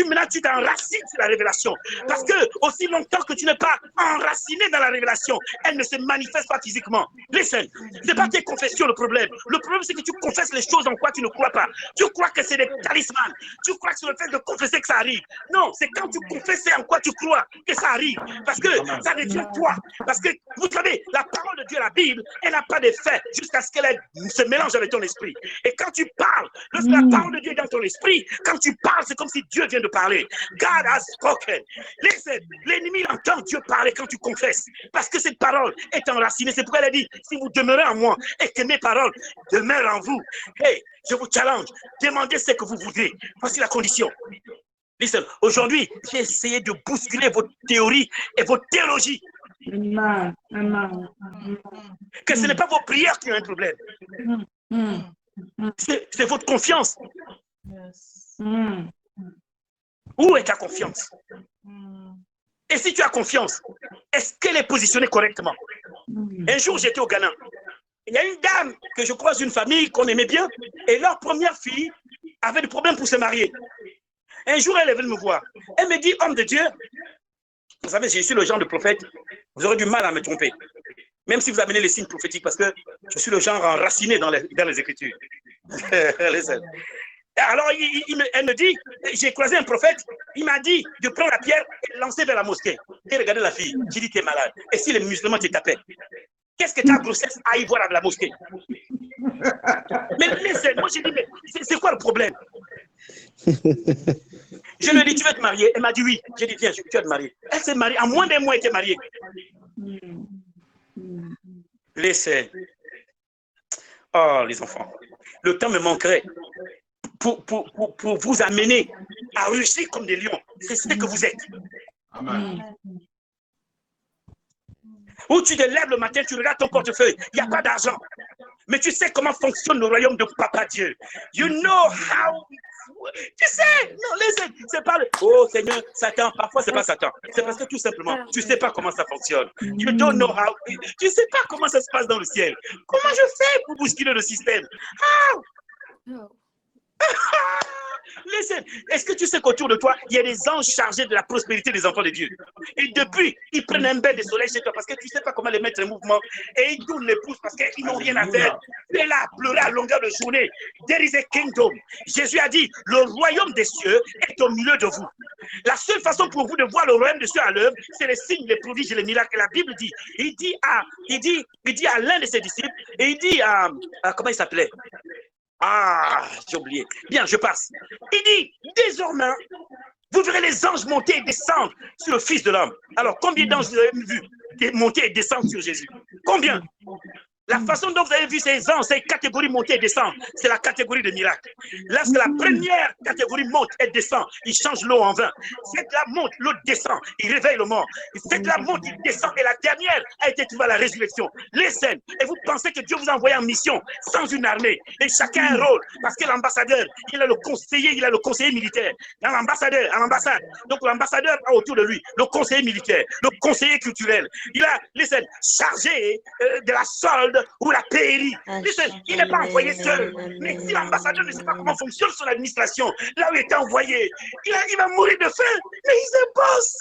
Speaker 4: Maintenant, tu t'enracines sur la révélation. Parce que aussi longtemps que tu n'es pas enraciné dans la révélation, elle ne se manifeste pas physiquement. Listen, ce n'est pas tes confessions le problème. Le problème, c'est que tu confesses les choses en quoi tu ne crois pas. Tu crois que c'est des talismans. Tu crois que c'est le fait de confesser que ça arrive. Non, c'est quand tu confesses en quoi tu crois que ça arrive. Parce que ça devient toi. Parce que, vous savez, la parole de Dieu, la Bible, elle n'a pas d'effet jusqu'à ce qu'elle se mélange avec ton esprit. Et quand tu parles, lorsque la parole de Dieu est dans ton esprit, quand tu parles, c'est comme si Dieu vient de parler. God has spoken. Listen, l'ennemi entend Dieu parler quand tu confesses. Parce que cette parole est enracinée. C'est pourquoi elle a dit, si vous demeurez en moi et que mes paroles demeurent en vous, hey, je vous challenge, demandez ce que vous voudrez. Voici la condition. Listen, aujourd'hui, j'ai essayé de bousculer vos théories et vos théologies.
Speaker 5: Amen. Amen.
Speaker 4: Que ce n'est pas vos prières qui ont un problème. C'est votre confiance. Où est ta confiance? Et si tu as confiance, est-ce qu'elle est positionnée correctement? Un jour, j'étais au Ghana. Il y a une dame que je croise, une famille qu'on aimait bien, et leur première fille avait des problèmes pour se marier. Un jour, elle est venue me voir. Elle me dit, homme de Dieu, vous savez, je suis le genre de prophète, vous aurez du mal à me tromper. Même si vous amenez les signes prophétiques, parce que je suis le genre enraciné dans les Écritures. Alors, elle me dit, j'ai croisé un prophète, il m'a dit de prendre la pierre et de lancer vers la mosquée. Et regardez la fille, j'ai dit, tu es malade. Et si les musulmans te tapaient, qu'est-ce que ta grossesse a à y voir à la mosquée? Mais laissez, moi j'ai dit, mais c'est quoi le problème? Je lui ai dit, tu veux te marier? Elle m'a dit oui. J'ai dit, viens, tu vas te marier. Elle s'est mariée, en moins d'un mois, elle était mariée. Laissez. Oh, les enfants, le temps me manquerait pour vous amener à rugir comme des lions. C'est ce que vous êtes.
Speaker 1: Amen.
Speaker 4: Où tu te lèves le matin, tu regardes ton portefeuille, il n'y a pas d'argent. Mais tu sais comment fonctionne le royaume de Papa Dieu. You know how. Tu sais, non, c'est pas le. Oh Seigneur, Satan, parfois c'est pas Satan. C'est parce que tout simplement, tu sais pas comment ça fonctionne. You don't know how. Tu sais pas comment ça se passe dans le ciel. Comment je fais pour bousculer le système? How? Listen, est-ce que tu sais qu'autour de toi, il y a des anges chargés de la prospérité des enfants de Dieu? Et depuis, ils prennent un bain de soleil chez toi parce que tu ne sais pas comment les mettre en mouvement. Et ils tournent les pouces parce qu'ils n'ont rien à faire. Tu es là à pleurer à longueur de journée. There is a kingdom. Jésus a dit, le royaume des cieux est au milieu de vous. La seule façon pour vous de voir le royaume des cieux à l'œuvre, c'est les signes, les prodiges et les miracles. Et la Bible dit, il dit à l'un de ses disciples, et il dit à comment il s'appelait? Ah, j'ai oublié. Bien, je passe. Il dit, désormais, vous verrez les anges monter et descendre sur le Fils de l'homme. Alors, combien d'anges vous avez vu monter et descendre sur Jésus? Combien? La façon dont vous avez vu ces anges, ces catégories monter et descendre, c'est la catégorie de miracles. Lorsque la première catégorie monte et descend, il change l'eau en vin. Cette-là monte, l'autre descend, il réveille le mort. Cette-là monte, il descend, et la dernière a été trouvée à la résurrection. Les scènes. Et vous pensez que Dieu vous a envoyé en mission sans une armée. Et chacun a un rôle. Parce que l'ambassadeur, il a le conseiller militaire. Dans l'ambassadeur, à l'ambassade. Donc l'ambassadeur a autour de lui le conseiller militaire, le conseiller culturel. Il a, les scènes, chargé de la solde ou la pairie. Il n'est pas envoyé seul. Mais si l'ambassadeur ne sait pas comment fonctionne son administration, là où il est envoyé, il va mourir de faim. Mais il se bosse.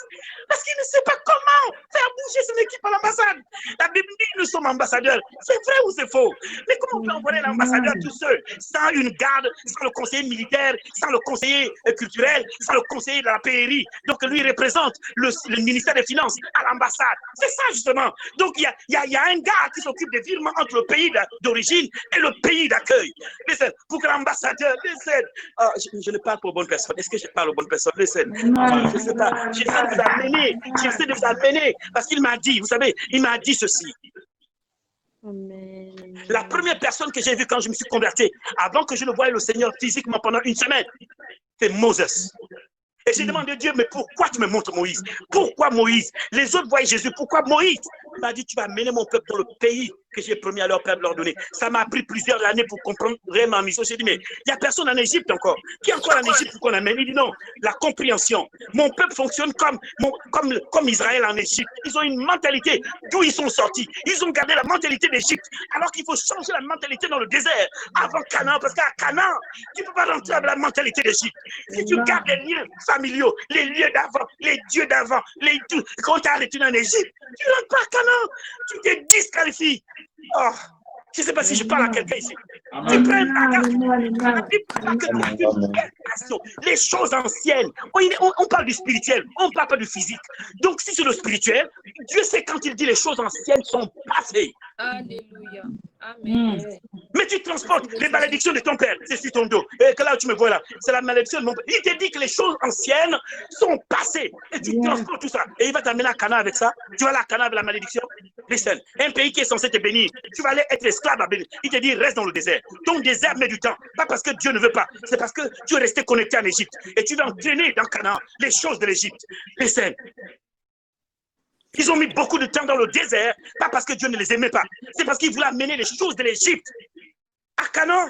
Speaker 4: Parce qu'il ne sait pas comment faire bouger son équipe à l'ambassade. La Bible dit nous sommes ambassadeurs. C'est vrai ou c'est faux? Mais comment on peut envoyer l'ambassadeur tout seul, sans une garde, sans le conseiller militaire, sans le conseiller culturel, sans le conseiller de la pairie? Donc lui représente le ministère des Finances à l'ambassade. C'est ça justement. Donc il y a un gars qui s'occupe des virements entre le pays d'origine et le pays d'accueil. Pour que l'ambassadeur, je ne parle pas aux bonnes personnes. Est-ce que je parle aux bonnes personnes? Je ne sais pas. J'essaie de vous amener, parce qu'il m'a dit, vous savez, il m'a dit ceci.
Speaker 6: Amen.
Speaker 4: La première personne que j'ai vue quand je me suis converti, avant que je ne voie le Seigneur physiquement pendant une semaine, c'est Moses. Et j'ai demandé à Dieu, mais pourquoi tu me montres Moïse? Pourquoi Moïse? Les autres voyaient Jésus, pourquoi Moïse? Il m'a dit, tu vas mener mon peuple dans le pays que j'ai promis à leur père de leur donner. Ça m'a pris plusieurs années pour comprendre vraiment ma mission. J'ai dit, mais il n'y a personne en Égypte encore. Qui est encore en Égypte pour qu'on amène? Il dit non, la compréhension. Mon peuple fonctionne comme Israël en Égypte. Ils ont une mentalité d'où ils sont sortis. Ils ont gardé la mentalité d'Égypte, alors qu'il faut changer la mentalité dans le désert, avant Canaan, parce qu'à Canaan, tu ne peux pas rentrer avec la mentalité d'Égypte. Si tu gardes les liens familiaux, les lieux d'avant, les dieux d'avant, quand tu as arrêté en Égypte, tu ne rentres pas à Canaan, tu te disqualifies. Oh, je ne sais pas si je parle à quelqu'un ici. Tu prends les choses anciennes. On parle du spirituel, on ne parle pas du physique. Donc, si c'est le spirituel, Dieu sait quand il dit les choses anciennes sont passées.
Speaker 3: Alléluia. Amen.
Speaker 4: Mais tu transportes les malédictions de ton père, c'est sur ton dos. Et que là où tu me vois là, c'est la malédiction de mon père. Il te dit que les choses anciennes sont passées. Et tu transportes tout ça. Et il va t'amener à Cana avec ça. Tu vas là à Cana avec la malédiction. Listen, un pays qui est censé te bénir, tu vas aller être esclave à bénir. Il te dit, reste dans le désert. Ton désert met du temps. Pas parce que Dieu ne veut pas, c'est parce que tu es resté connecté en Égypte. Et tu vas entraîner dans Canaan les choses de l'Égypte. Listen. Ils ont mis beaucoup de temps dans le désert, pas parce que Dieu ne les aimait pas. C'est parce qu'il voulait amener les choses de l'Égypte à Canaan.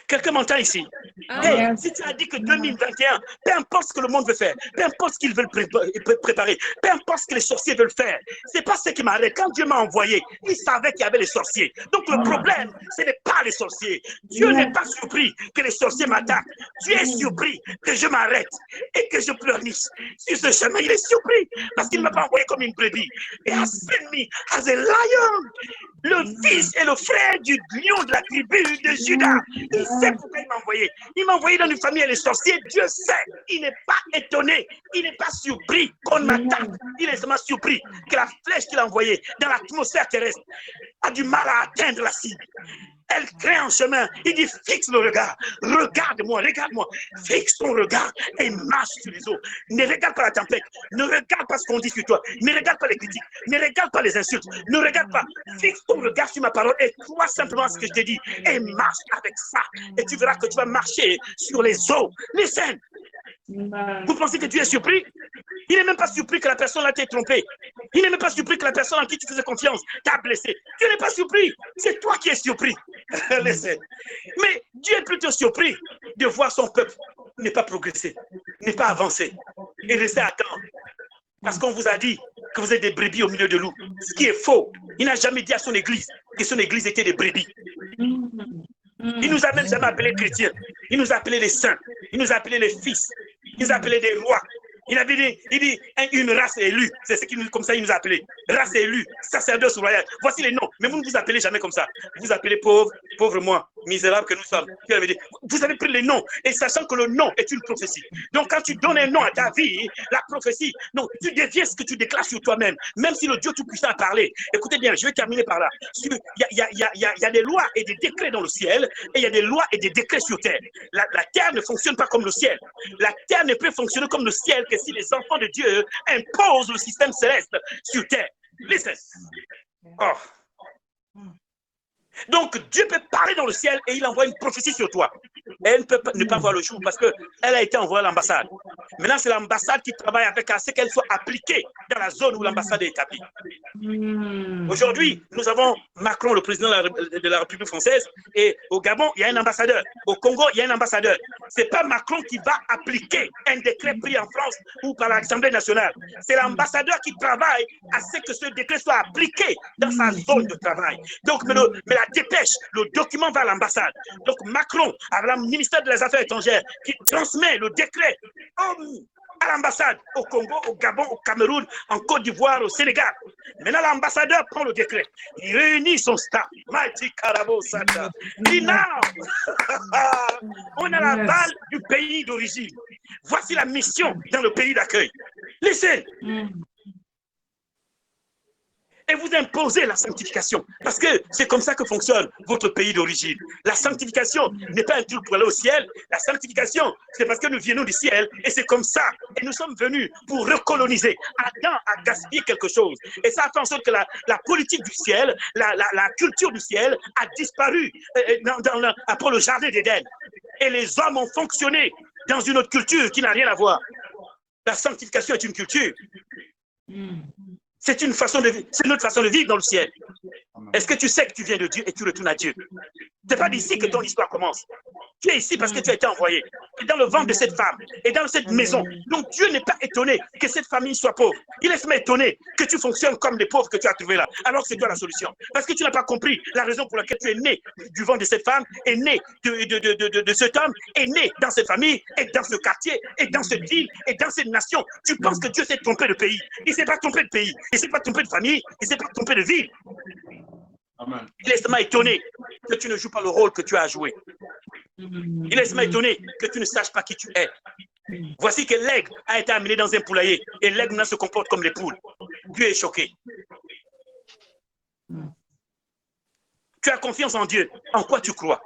Speaker 4: Quelqu'un m'entend ici? Hey, si tu as dit que 2021, peu importe ce que le monde veut faire, peu importe ce qu'ils veulent préparer, peu importe ce que les sorciers veulent faire, c'est pas ce qui m'arrête. Quand Dieu m'a envoyé, il savait qu'il y avait les sorciers. Donc le problème, ce n'est pas les sorciers. Dieu n'est pas surpris que les sorciers m'attaquent. Dieu est surpris que je m'arrête et que je pleurniche sur ce chemin. Il est surpris parce qu'il ne m'a pas envoyé comme une brebis. Et has sent me as a lion. Le fils et le frère du lion de la tribu de Juda. Il sait pourquoi il m'a envoyé. Il m'a envoyé dans une famille et les sorciers. Dieu sait. Il n'est pas étonné. Il n'est pas surpris qu'on m'attaque. Il est seulement surpris que la flèche qu'il a envoyée dans l'atmosphère terrestre a du mal à atteindre la cible. Elle crée un chemin. Il dit, fixe le regard. Regarde-moi, regarde-moi. Fixe ton regard et marche sur les eaux. Ne regarde pas la tempête. Ne regarde pas ce qu'on dit sur toi. Ne regarde pas les critiques. Ne regarde pas les insultes. Ne regarde pas. Fixe ton regard sur ma parole et crois simplement ce que je te dis. Et marche avec ça. Et tu verras que tu vas marcher sur les eaux. Listen. Vous pensez que Dieu est surpris? Il n'est même pas surpris que la personne là t'ait trompé. Il n'est même pas surpris que la personne en qui tu faisais confiance t'a blessé. Dieu n'est pas surpris. C'est toi qui es surpris. Mais Dieu est plutôt surpris de voir son peuple ne pas progresser, ne pas avancer et rester à temps. Parce qu'on vous a dit que vous êtes des brebis au milieu de loups. Ce qui est faux. Il n'a jamais dit à son église que son église était des brebis. Il nous a même jamais appelés chrétiens. Il nous a appelés les saints. Il nous a appelés les fils. Il nous a appelés des rois. Il dit une race élue. C'est ce qu'il nous, comme ça il nous a appelés. Race élue, sacerdoce royal. Voici les noms. Mais vous ne vous appelez jamais comme ça. Vous vous appelez pauvre, pauvre moi, misérable que nous sommes. Vous avez pris les noms et sachant que le nom est une prophétie. Donc quand tu donnes un nom à ta vie, la prophétie, non, tu deviens ce que tu déclares sur toi-même. Même si le Dieu Tout-Puissant a parlé. Écoutez bien, je vais terminer par là. Il y a des lois et des décrets dans le ciel et il y a des lois et des décrets sur terre. La terre ne fonctionne pas comme le ciel. La terre ne peut fonctionner comme le ciel que si les enfants de Dieu imposent le système céleste sur terre. Listen. Oh. Donc, Dieu peut parler dans le ciel et il envoie une prophétie sur toi. Elle ne peut pas, ne pas voir le jour parce qu'elle a été envoyée à l'ambassade. Maintenant, c'est l'ambassade qui travaille avec elle, c'est qu'elle soit appliquée dans la zone où l'ambassade est établie. Aujourd'hui, nous avons Macron, le président de la République française, et au Gabon, il y a un ambassadeur. Au Congo, il y a un ambassadeur. Ce n'est pas Macron qui va appliquer un décret pris en France ou par l'Assemblée nationale. C'est l'ambassadeur qui travaille à ce que ce décret soit appliqué dans sa zone de travail. Donc, mais la dépêche, le document va à l'ambassade. Donc Macron, avec le ministère des Affaires étrangères, qui transmet le décret à l'ambassade au Congo, au Gabon, au Cameroun, en Côte d'Ivoire, au Sénégal. Maintenant, l'ambassadeur prend le décret. Il réunit son staff. Mighty Karabo Sata. Il dit non, on a la balle du pays d'origine. Voici la mission dans le pays d'accueil. Laissez. Et vous imposez la sanctification. Parce que c'est comme ça que fonctionne votre pays d'origine. La sanctification n'est pas un truc pour aller au ciel. La sanctification, c'est parce que nous venons du ciel. Et c'est comme ça. Et nous sommes venus pour recoloniser. Adam a gaspillé quelque chose. Et ça a fait en sorte que la politique du ciel, la culture du ciel a disparu après le jardin d'Éden. Et les hommes ont fonctionné dans une autre culture qui n'a rien à voir. La sanctification est une culture. C'est une façon de vivre, c'est notre façon de vivre dans le ciel. Est-ce que tu sais que tu viens de Dieu et tu retournes à Dieu? Ce n'est pas d'ici que ton histoire commence. Tu es ici parce que tu as été envoyé. Et dans le ventre de cette femme, et dans cette maison. Donc Dieu n'est pas étonné que cette famille soit pauvre. Il est seulement étonné que tu fonctionnes comme les pauvres que tu as trouvés là. Alors que c'est toi la solution. Parce que tu n'as pas compris la raison pour laquelle tu es né du ventre de cette femme, est né de cet homme, est né dans cette famille, et dans ce quartier, et dans cette ville, et dans cette nation. Tu penses que Dieu s'est trompé de pays. Il ne s'est pas trompé de pays. Il ne s'est pas trompé de famille. Il ne s'est pas trompé de ville.
Speaker 1: Amen.
Speaker 4: Il est seulement étonné que tu ne joues pas le rôle que tu as joué. Il est seulement étonné que tu ne saches pas qui tu es. Voici que l'aigle a été amené dans un poulailler et l'aigle maintenant se comporte comme les poules. Dieu est choqué. Tu as confiance en Dieu. En quoi tu crois?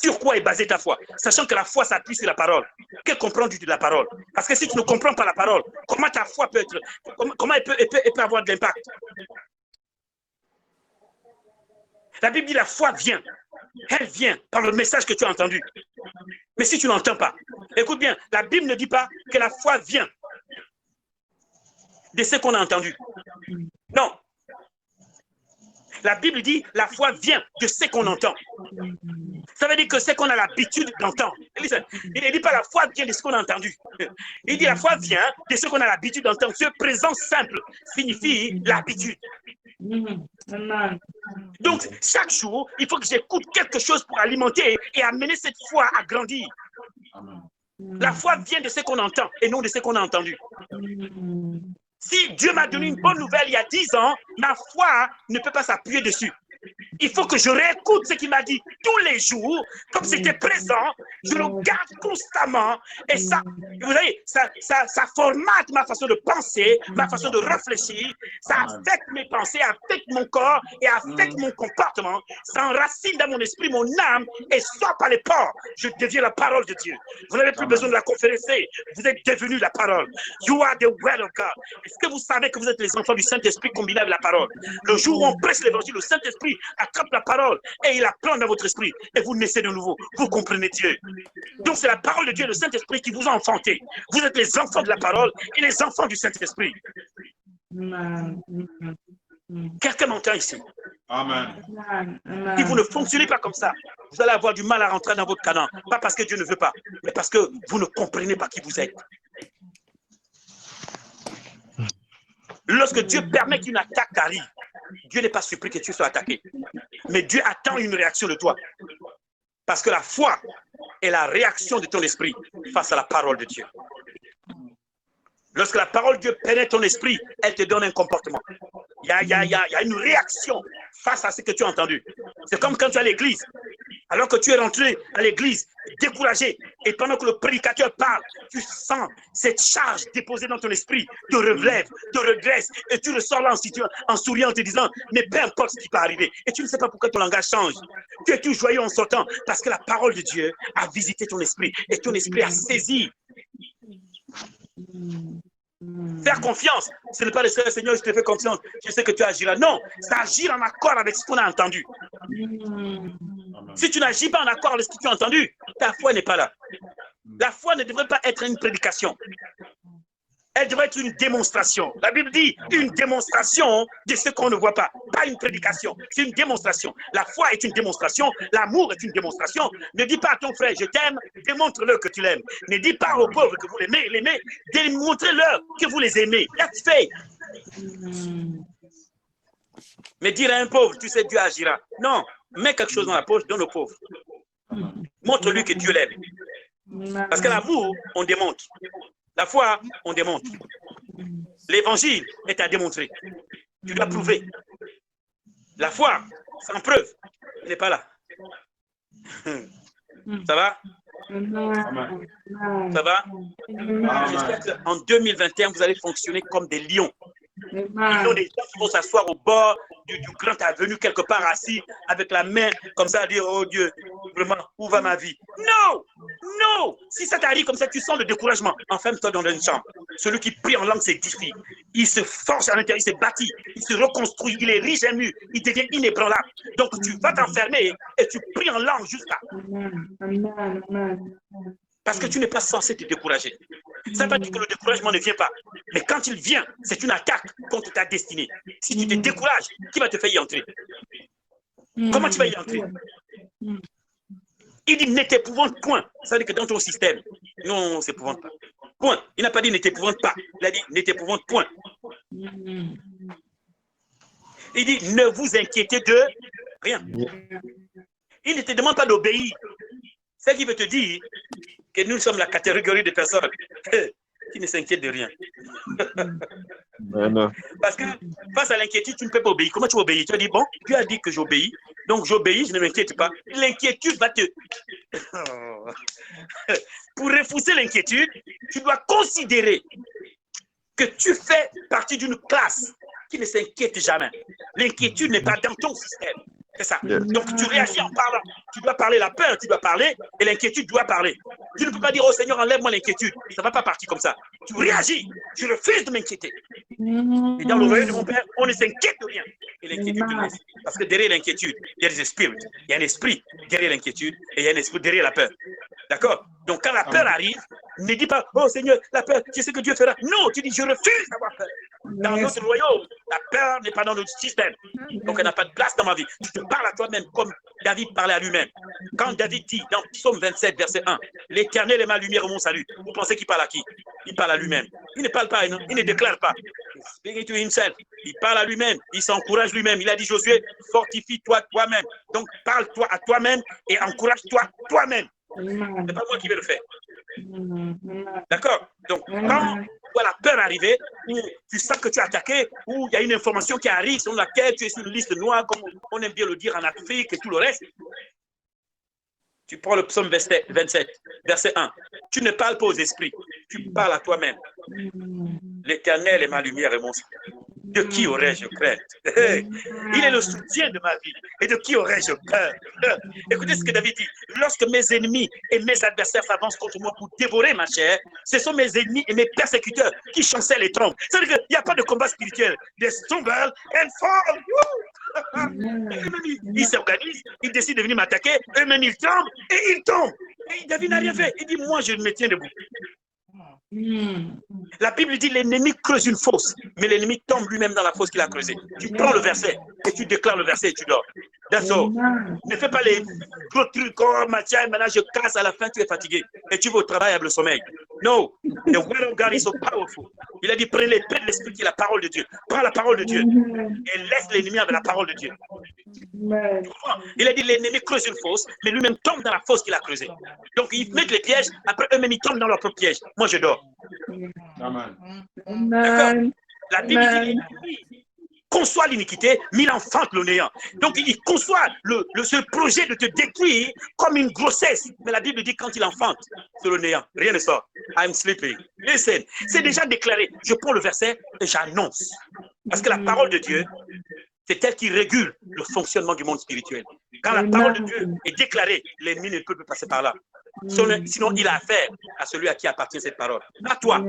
Speaker 4: Sur quoi est basée ta foi? Sachant que la foi s'appuie sur la parole. Que comprends-tu de la parole? Parce que si tu ne comprends pas la parole, comment ta foi peut être, comment elle peut avoir de l'impact? La Bible dit la foi vient. Elle vient par le message que tu as entendu. Mais si tu n'entends pas, écoute bien, la Bible ne dit pas que la foi vient de ce qu'on a entendu. Non. La Bible dit la foi vient de ce qu'on entend. Ça veut dire que c'est qu'on a l'habitude d'entendre. Il ne dit pas la foi vient de ce qu'on a entendu. Il dit la foi vient de ce qu'on a l'habitude d'entendre. Ce présent simple signifie l'habitude. Donc, chaque jour, il faut que j'écoute quelque chose pour alimenter et amener cette foi à grandir. La foi vient de ce qu'on entend et non de ce qu'on a entendu. Si Dieu m'a donné une bonne nouvelle il y a 10 ans, ma foi ne peut pas s'appuyer dessus. Il faut que je réécoute ce qu'il m'a dit tous les jours, comme c'était présent, je le garde constamment. Et ça, vous voyez, ça formate ma façon de penser, ma façon de réfléchir, ça affecte mes pensées, affecte mon corps et affecte mon comportement. Ça enracine dans mon esprit, mon âme, et sort par les pores. Je deviens la parole de Dieu. Vous n'avez plus besoin de la conférencer, vous êtes devenu la parole. You are the word of God. Est-ce que vous savez que vous êtes les enfants du Saint-Esprit combinés avec la parole? Le jour où on prêche l'évangile, le Saint-Esprit attrape la parole et il la plante dans votre esprit et vous naissez de nouveau. Vous comprenez Dieu. Donc c'est la parole de Dieu, le Saint-Esprit qui vous a enfanté. Vous êtes les enfants de la parole et les enfants du Saint-Esprit. Quelqu'un m'entend ici?
Speaker 1: Amen.
Speaker 4: Si vous ne fonctionnez pas comme ça, vous allez avoir du mal à rentrer dans votre canon. Pas parce que Dieu ne veut pas, mais parce que vous ne comprenez pas qui vous êtes. Lorsque Dieu permet qu'une attaque arrive, Dieu n'est pas surpris que tu sois attaqué. Mais Dieu attend une réaction de toi. Parce que la foi est la réaction de ton esprit face à la parole de Dieu. Lorsque la parole de Dieu pénètre ton esprit, elle te donne un comportement. Il y a une réaction face à ce que tu as entendu. C'est comme quand tu es à l'église. Alors que tu es rentré à l'église, découragé, et pendant que le prédicateur parle, tu sens cette charge déposée dans ton esprit, te relève, te redresse, et tu ressors là en souriant, en te disant, mais peu importe ce qui peut arriver. Et tu ne sais pas pourquoi ton langage change. Tu es tout joyeux en sortant, parce que la parole de Dieu a visité ton esprit, et ton esprit a saisi. Faire confiance, ce n'est pas le seul Seigneur, je te fais confiance, je sais que tu agiras. Non, c'est agir en accord avec ce qu'on a entendu. Si tu n'agis pas en accord avec ce que tu as entendu, ta foi n'est pas là. La foi ne devrait pas être une prédication. Elle devrait être une démonstration. La Bible dit une démonstration de ce qu'on ne voit pas. Pas une prédication, c'est une démonstration. La foi est une démonstration, l'amour est une démonstration. Ne dis pas à ton frère, je t'aime, démontre-le que tu l'aimes. Ne dis pas aux pauvres que vous l'aimez, démontrez-leur que vous les aimez. That's faith. Mais dire à un pauvre, tu sais, Dieu agira. Non, mets quelque chose dans la poche, donne au pauvre. Montre-lui que Dieu l'aime. Parce que l'amour, on démontre. La foi, on démontre. L'évangile est à démontrer. Tu dois prouver. La foi, sans preuve, elle n'est pas là. Ça va? Ça va? J'espère qu'en 2021, vous allez fonctionner comme des lions. Ils ont des gens qui vont s'asseoir au bord du grand avenue, quelque part assis, avec la main comme ça, à dire, oh Dieu, vraiment, où va ma vie? Non! Non! Si ça t'arrive comme ça, tu sens le découragement. Enferme-toi dans une chambre. Celui qui prie en langue s'édifie. Il se forge à l'intérieur, il se bâtit, il se reconstruit, il érige un mur, il devient inébranlable. Donc tu vas t'enfermer et tu pries en langue jusqu'à... Parce que tu n'es pas censé te décourager. Ça ne veut pas dire que le découragement ne vient pas. Mais quand il vient, c'est une attaque contre ta destinée. Si tu te décourages, qui va te faire y entrer? Comment tu vas y entrer? Il dit ne t'épouvante point. Ça veut dire que dans ton système, non, on ne s'épouvante pas. Point. Il n'a pas dit ne t'épouvante pas. Il a dit ne t'épouvante point. Il dit ne vous inquiétez de rien. Il ne te demande pas d'obéir. C'est ce qui veut te dire que nous sommes la catégorie de personnes qui ne s'inquiètent de rien. Parce que face à l'inquiétude, tu ne peux pas obéir. Comment tu obéis? Tu vas dire, bon, Dieu a dit que j'obéis, donc j'obéis, je ne m'inquiète pas. L'inquiétude va te... Pour refuser l'inquiétude, tu dois considérer que tu fais partie d'une classe qui ne s'inquiète jamais. L'inquiétude n'est pas dans ton système. C'est ça.
Speaker 7: Yeah.
Speaker 4: Donc, tu réagis en parlant. Tu dois parler la peur, tu dois parler, et l'inquiétude doit parler. Tu ne peux pas dire, oh Seigneur, enlève-moi l'inquiétude. Ça ne va pas partir comme ça. Tu réagis. Je refuse de m'inquiéter. Et dans le royaume de mon Père, on ne s'inquiète de rien. Et l'inquiétude te laisse. Parce que derrière l'inquiétude, il y a des esprits. Il y a un esprit derrière l'inquiétude et il y a un esprit derrière la peur. D'accord? Donc, quand la peur arrive, ne dis pas, oh Seigneur, la peur, tu sais que Dieu fera. Non, tu dis, je refuse d'avoir peur. Dans notre royaume, la peur n'est pas dans notre système. Donc, elle n'a pas de place dans ma vie. Tu te parles à toi-même comme David parlait à lui-même. Quand David dit dans Psaume 27, verset 1, l'Éternel est ma lumière et mon salut, vous pensez qu'il parle à qui? Il parle à lui-même. Il ne parle pas, il ne déclare pas. Speaking to himself. Il parle à lui-même, il s'encourage lui-même. Il a dit, Josué, fortifie-toi toi-même. Donc, parle-toi à toi-même et encourage-toi toi-même. Ce n'est pas moi qui vais le faire. D'accord? Donc, quand tu vois la peur arriver, ou tu sens que tu es attaqué, ou il y a une information qui arrive sur laquelle tu es sur une liste noire, comme on aime bien le dire en Afrique et tout le reste, tu prends le psaume 27, verset 1. Tu ne parles pas aux esprits, tu parles à toi-même. L'Éternel est ma lumière et mon salut. De qui aurais-je crainte? Il est le soutien de ma vie. Et de qui aurais-je peur? Écoutez ce que David dit. Lorsque mes ennemis et mes adversaires s'avancent contre moi pour dévorer ma chair, ce sont mes ennemis et mes persécuteurs qui chancellent et trompent. C'est-à-dire qu'il n'y a pas de combat spirituel. They stumble and fall. Ils s'organisent, ils décident de venir m'attaquer, eux-mêmes ils tremblent et ils tombent. Et David n'a rien fait. Il dit, moi je me tiens debout. La Bible dit l'ennemi creuse une fosse, mais l'ennemi tombe lui-même dans la fosse qu'il a creusée. Tu prends le verset et tu déclares le verset et tu dors. That's all. Ne fais pas les gros trucs, oh Mathieu, maintenant je casse, à la fin tu es fatigué et tu vas au travail avec le sommeil. No, the word of God is so powerful. Il a dit prenez l'épée de l'esprit qui est la parole de Dieu. Prends la parole de Dieu et laisse l'ennemi avec la parole de Dieu. Il a dit l'ennemi creuse une fosse, mais lui-même tombe dans la fosse qu'il a creusée. Donc ils mettent les pièges, après eux-mêmes ils tombent dans leur propre piège. Moi je dors.
Speaker 1: Amen.
Speaker 4: D'accord? La Bible dit l'ennemi conçoit l'iniquité, mais il enfante le néant. Donc il conçoit ce projet de te détruire comme une grossesse. Mais la Bible dit quand il enfante, c'est le néant. Rien ne sort. I'm sleeping. Listen, c'est déjà déclaré. Je prends le verset et j'annonce. Parce que la parole de Dieu, c'est elle qui régule le fonctionnement du monde spirituel. Quand la parole de Dieu est déclarée, l'ennemi ne peut pas passer par là. Sinon, il a affaire à celui à qui appartient cette parole. Pas à toi,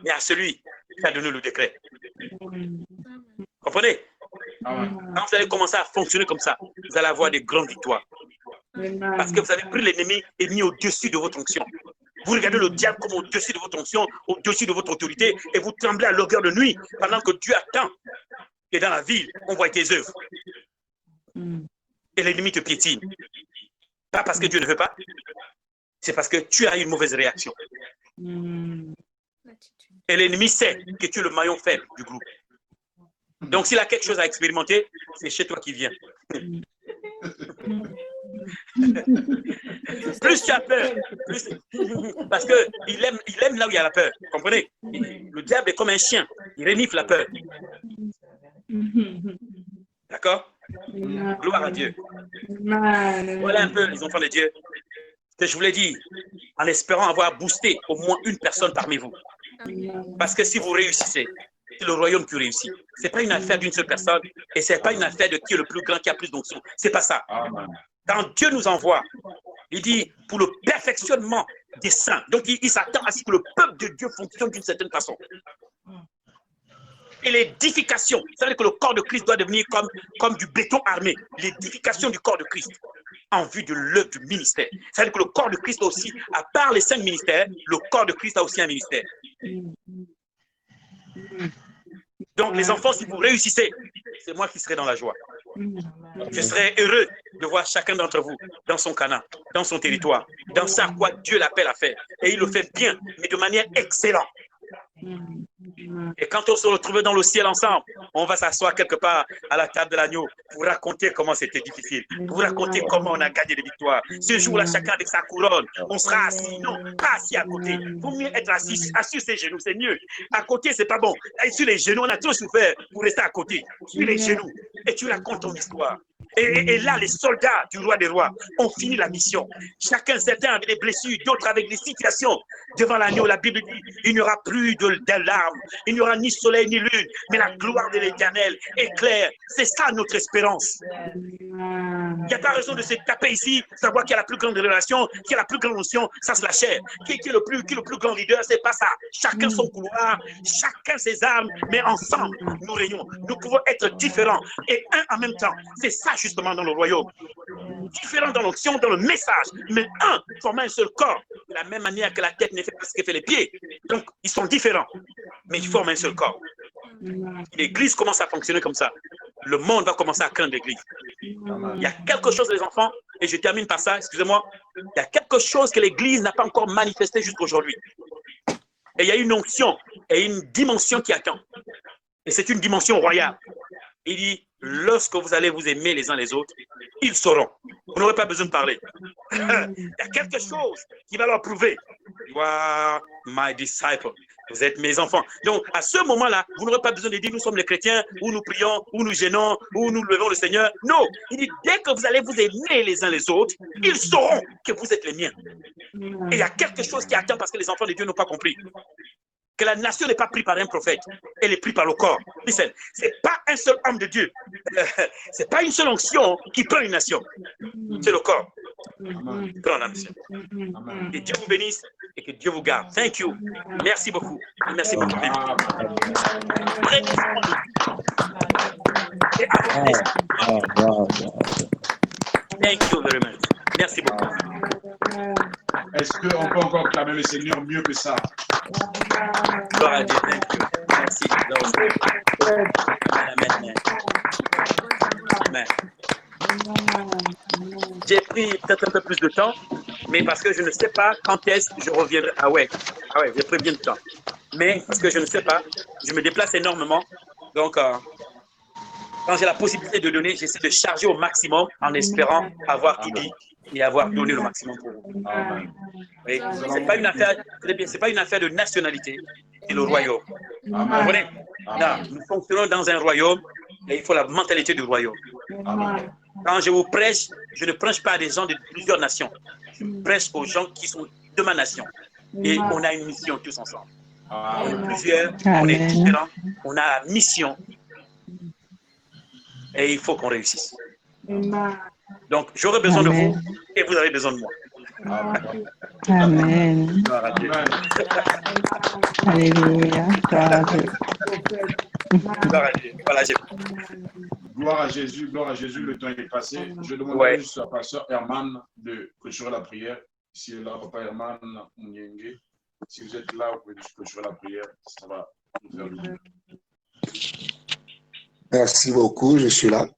Speaker 4: mais à celui qui a donné le décret. Comprenez? Quand vous allez commencer à fonctionner comme ça, vous allez avoir des grandes victoires. Parce que vous avez pris l'ennemi et mis au-dessus de votre onction. Vous regardez le diable comme au-dessus de votre onction, au-dessus de votre autorité, et vous tremblez à longueur de nuit pendant que Dieu attend. Et dans la ville, on voit tes œuvres. Et l'ennemi te piétine. Pas parce que Dieu ne veut pas, c'est parce que tu as une mauvaise réaction. Et l'ennemi sait que tu es le maillon faible du groupe. Donc, s'il a quelque chose à expérimenter, c'est chez toi qu'il vient. Plus tu as peur, plus... parce qu'il aime là où il y a la peur. Vous comprenez? Le diable est comme un chien, il renifle la peur. D'accord? Gloire à Dieu. Voilà un peu les enfants de Dieu. Que je vous l'ai dit, en espérant avoir boosté au moins une personne parmi vous. Parce que si vous réussissez, c'est le royaume qui réussit. Ce n'est pas une affaire d'une seule personne et ce n'est pas une affaire de qui est le plus grand, qui a plus d'onction. Ce n'est pas ça. Quand Dieu nous envoie, il dit pour le perfectionnement des saints. Donc il s'attend à ce que le peuple de Dieu fonctionne d'une certaine façon. Et l'édification, ça veut dire que le corps de Christ doit devenir comme du béton armé. L'édification du corps de Christ en vue de l'œuvre du ministère. Ça veut dire que le corps de Christ aussi, à part les 5 ministères, le corps de Christ a aussi un ministère. Donc les enfants, si vous réussissez, c'est moi qui serai dans la joie. Je serai heureux de voir chacun d'entre vous dans son canal, dans son territoire, dans ce à quoi Dieu l'appelle à faire. Et il le fait bien, mais de manière excellente. Et quand on se retrouve dans le ciel ensemble, on va s'asseoir quelque part à la table de l'agneau pour raconter comment c'était difficile, pour raconter comment on a gagné des victoires. Ce jour-là, chacun avec sa couronne, on sera assis, non, pas assis à côté. Il vaut mieux être assis sur ses genoux, c'est mieux. À côté, c'est pas bon. Et sur les genoux, on a trop souffert pour rester à côté. Sur les genoux, et tu racontes ton histoire. Et là, les soldats du roi des rois ont fini la mission. Certains avec des blessures, d'autres avec des situations. Devant l'agneau, la Bible dit, il n'y aura plus de larmes, il n'y aura ni soleil ni lune, mais la gloire de l'Éternel éclaire. C'est ça notre espérance. Il n'y a pas raison de se taper ici, savoir qui a la plus grande relation, qui a la plus grande notion, ça c'est la chair. Qui est le plus grand leader, c'est pas ça. Chacun son couloir, chacun ses armes, mais ensemble, nous régnons. Nous pouvons être différents et un en même temps. C'est ça justement dans le royaume. Différents dans l'onction, dans le message, mais un formant un seul corps. De la même manière que la tête ne fait pas ce que fait les pieds. Donc, ils sont différents, mais ils forment un seul corps. L'Église commence à fonctionner comme ça. Le monde va commencer à craindre l'Église. Il y a quelque chose, les enfants, et je termine par ça, excusez-moi, il y a quelque chose que l'Église n'a pas encore manifesté jusqu'à aujourd'hui. Et il y a une onction et une dimension qui attend. Et c'est une dimension royale. Il dit, lorsque vous allez vous aimer les uns les autres, ils sauront. Vous n'aurez pas besoin de parler. Il y a quelque chose qui va leur prouver. You are my disciple. Vous êtes mes enfants. Donc, à ce moment-là, vous n'aurez pas besoin de dire nous sommes les chrétiens, ou nous prions, ou nous gênons, ou nous levons le Seigneur. Non. Il dit, dès que vous allez vous aimer les uns les autres, ils sauront que vous êtes les miens. Et il y a quelque chose qui attend parce que les enfants de Dieu n'ont pas compris. Que la nation n'est pas prise par un prophète, elle est prise par le corps. Ce n'est pas un seul homme de Dieu. Ce n'est pas une seule onction qui prend une nation. C'est le corps qui prend la nation. Que Dieu vous bénisse et que Dieu vous garde. Thank you. Merci beaucoup. Merci beaucoup. Thank you very much. Merci beaucoup.
Speaker 1: Est-ce qu'on peut encore clamer le Seigneur mieux que ça?
Speaker 4: Gloire à Dieu. Thank you. Merci. Amen. Amen. J'ai pris peut-être un peu plus de temps, mais parce que je ne sais pas quand est-ce que je reviendrai. Ah ouais, j'ai pris bien de temps. Mais parce que je ne sais pas, je me déplace énormément. Donc, quand j'ai la possibilité de donner, j'essaie de charger au maximum en espérant avoir tout dit et avoir donné le maximum pour vous. Oui, c'est pas une affaire, c'est pas une affaire de nationalité, c'est le royaume. Vous comprenez? Là, nous fonctionnons dans un royaume et il faut la mentalité du royaume. Quand je vous prêche, je ne prêche pas à des gens de plusieurs nations. Je prêche aux gens qui sont de ma nation. Et on a une mission tous ensemble. On est plusieurs, on est différents, on a la mission. Et il faut qu'on réussisse. Donc, j'aurai besoin de vous et vous avez besoin de moi.
Speaker 7: Amen. Alléluia.
Speaker 1: Gloire à Jésus, le temps est passé. Je demande juste à pasteur Herman de clôturer la prière. Si là, papa Herman, si vous êtes là, vous pouvez juste clôturer la prière. Ça va nous faire du bien.
Speaker 8: Merci beaucoup, je suis là.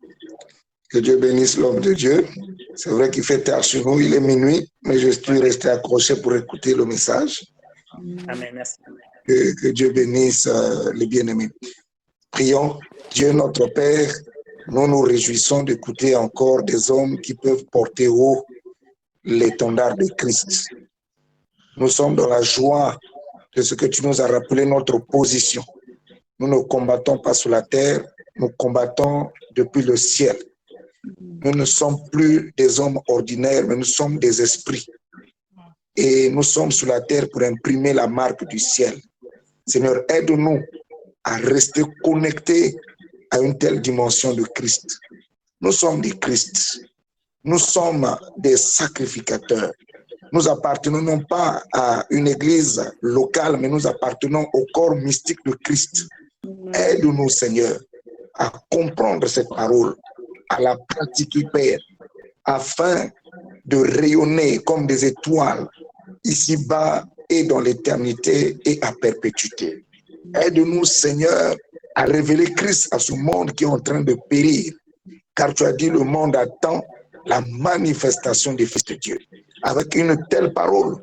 Speaker 8: Que Dieu bénisse l'homme de Dieu. C'est vrai qu'il fait tard chez nous, il est minuit, mais je suis resté accroché pour écouter le message.
Speaker 4: Amen, merci.
Speaker 8: Que Dieu bénisse les bien-aimés. Prions. Dieu notre Père, nous nous réjouissons d'écouter encore des hommes qui peuvent porter haut l'étendard de Christ. Nous sommes dans la joie de ce que tu nous as rappelé, notre position. Nous ne combattons pas sur la terre, nous combattons depuis le ciel. Nous ne sommes plus des hommes ordinaires, mais nous sommes des esprits. Et nous sommes sur la terre pour imprimer la marque du ciel. Seigneur, aide-nous à rester connectés à une telle dimension de Christ. Nous sommes des Christ. Nous sommes des sacrificateurs. Nous appartenons non pas à une église locale, mais nous appartenons au corps mystique de Christ. Aide-nous, Seigneur, à comprendre cette parole, à la pratiquer, Père, afin de rayonner comme des étoiles ici-bas et dans l'éternité et à perpétuité. Aide-nous, Seigneur, à révéler Christ à ce monde qui est en train de périr, car tu as dit le monde attend la manifestation des fils de Dieu. Avec une telle parole,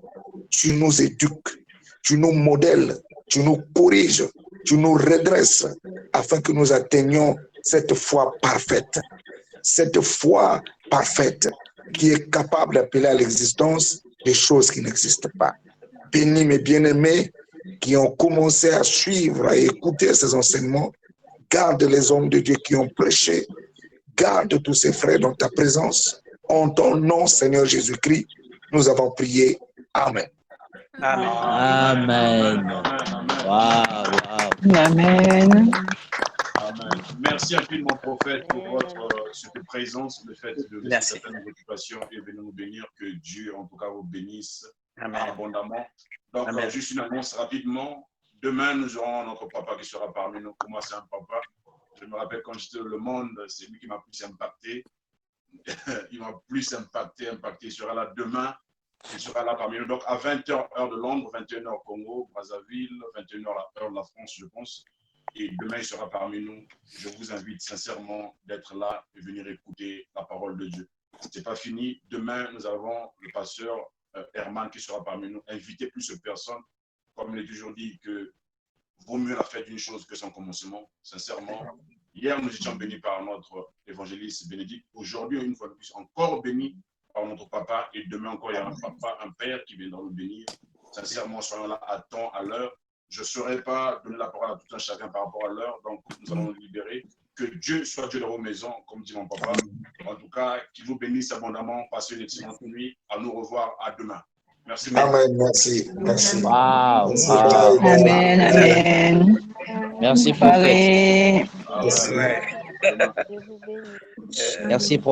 Speaker 8: tu nous éduques, tu nous modèles, tu nous corriges, tu nous redresses afin que nous atteignions cette foi parfaite qui est capable d'appeler à l'existence des choses qui n'existent pas. Bénis mes bien-aimés qui ont commencé à suivre, à écouter ces enseignements. Garde les hommes de Dieu qui ont prêché. garde tous ces frères dans ta présence. En ton nom, Seigneur Jésus-Christ, nous avons prié. Amen.
Speaker 7: Amen. Wow.
Speaker 5: Amen.
Speaker 1: Amen. Merci infiniment, prophète, pour votre cette présence, le fait de laisser certaines occupations et venir nous bénir. Que Dieu, en tout cas, vous bénisse abondamment. Donc, juste une annonce rapidement. Demain, nous aurons notre papa qui sera parmi nous. Pour moi, c'est un papa. Je me rappelle quand j'étais dans le monde, c'est lui qui m'a plus impacté. Il m'a plus impacté. Il sera là demain. Il sera là parmi nous. Donc, à 20h, heure de Londres, 21h Congo, Brazzaville, 21h heure de la France, je pense. Et demain, il sera parmi nous. Je vous invite sincèrement d'être là et venir écouter la parole de Dieu. Ce n'est pas fini. Demain, nous avons le pasteur Herman qui sera parmi nous. Invitez plus de personnes. Comme il est toujours dit, que vaut mieux la fête d'une chose que son commencement. Sincèrement, hier, nous étions bénis par notre évangéliste Bénédicte. Aujourd'hui, une fois de plus, encore bénis par notre papa. Et demain encore, il y a un papa, un père qui viendra nous bénir. Sincèrement, soyons là à temps, à l'heure. Je ne saurais pas donner la parole à tout un chacun par rapport à l'heure. Donc, nous allons nous libérer. Que Dieu soit Dieu de vos maisons, comme dit mon papa. En tout cas, qu'il vous bénisse abondamment. Passez une excellente nuit. À nous revoir à demain. Merci.
Speaker 8: Amen. Merci. Merci.
Speaker 7: Wow.
Speaker 5: Amen. Amen.
Speaker 7: Merci, prophète.
Speaker 5: Pareil.
Speaker 8: Merci.
Speaker 7: Merci, prophète.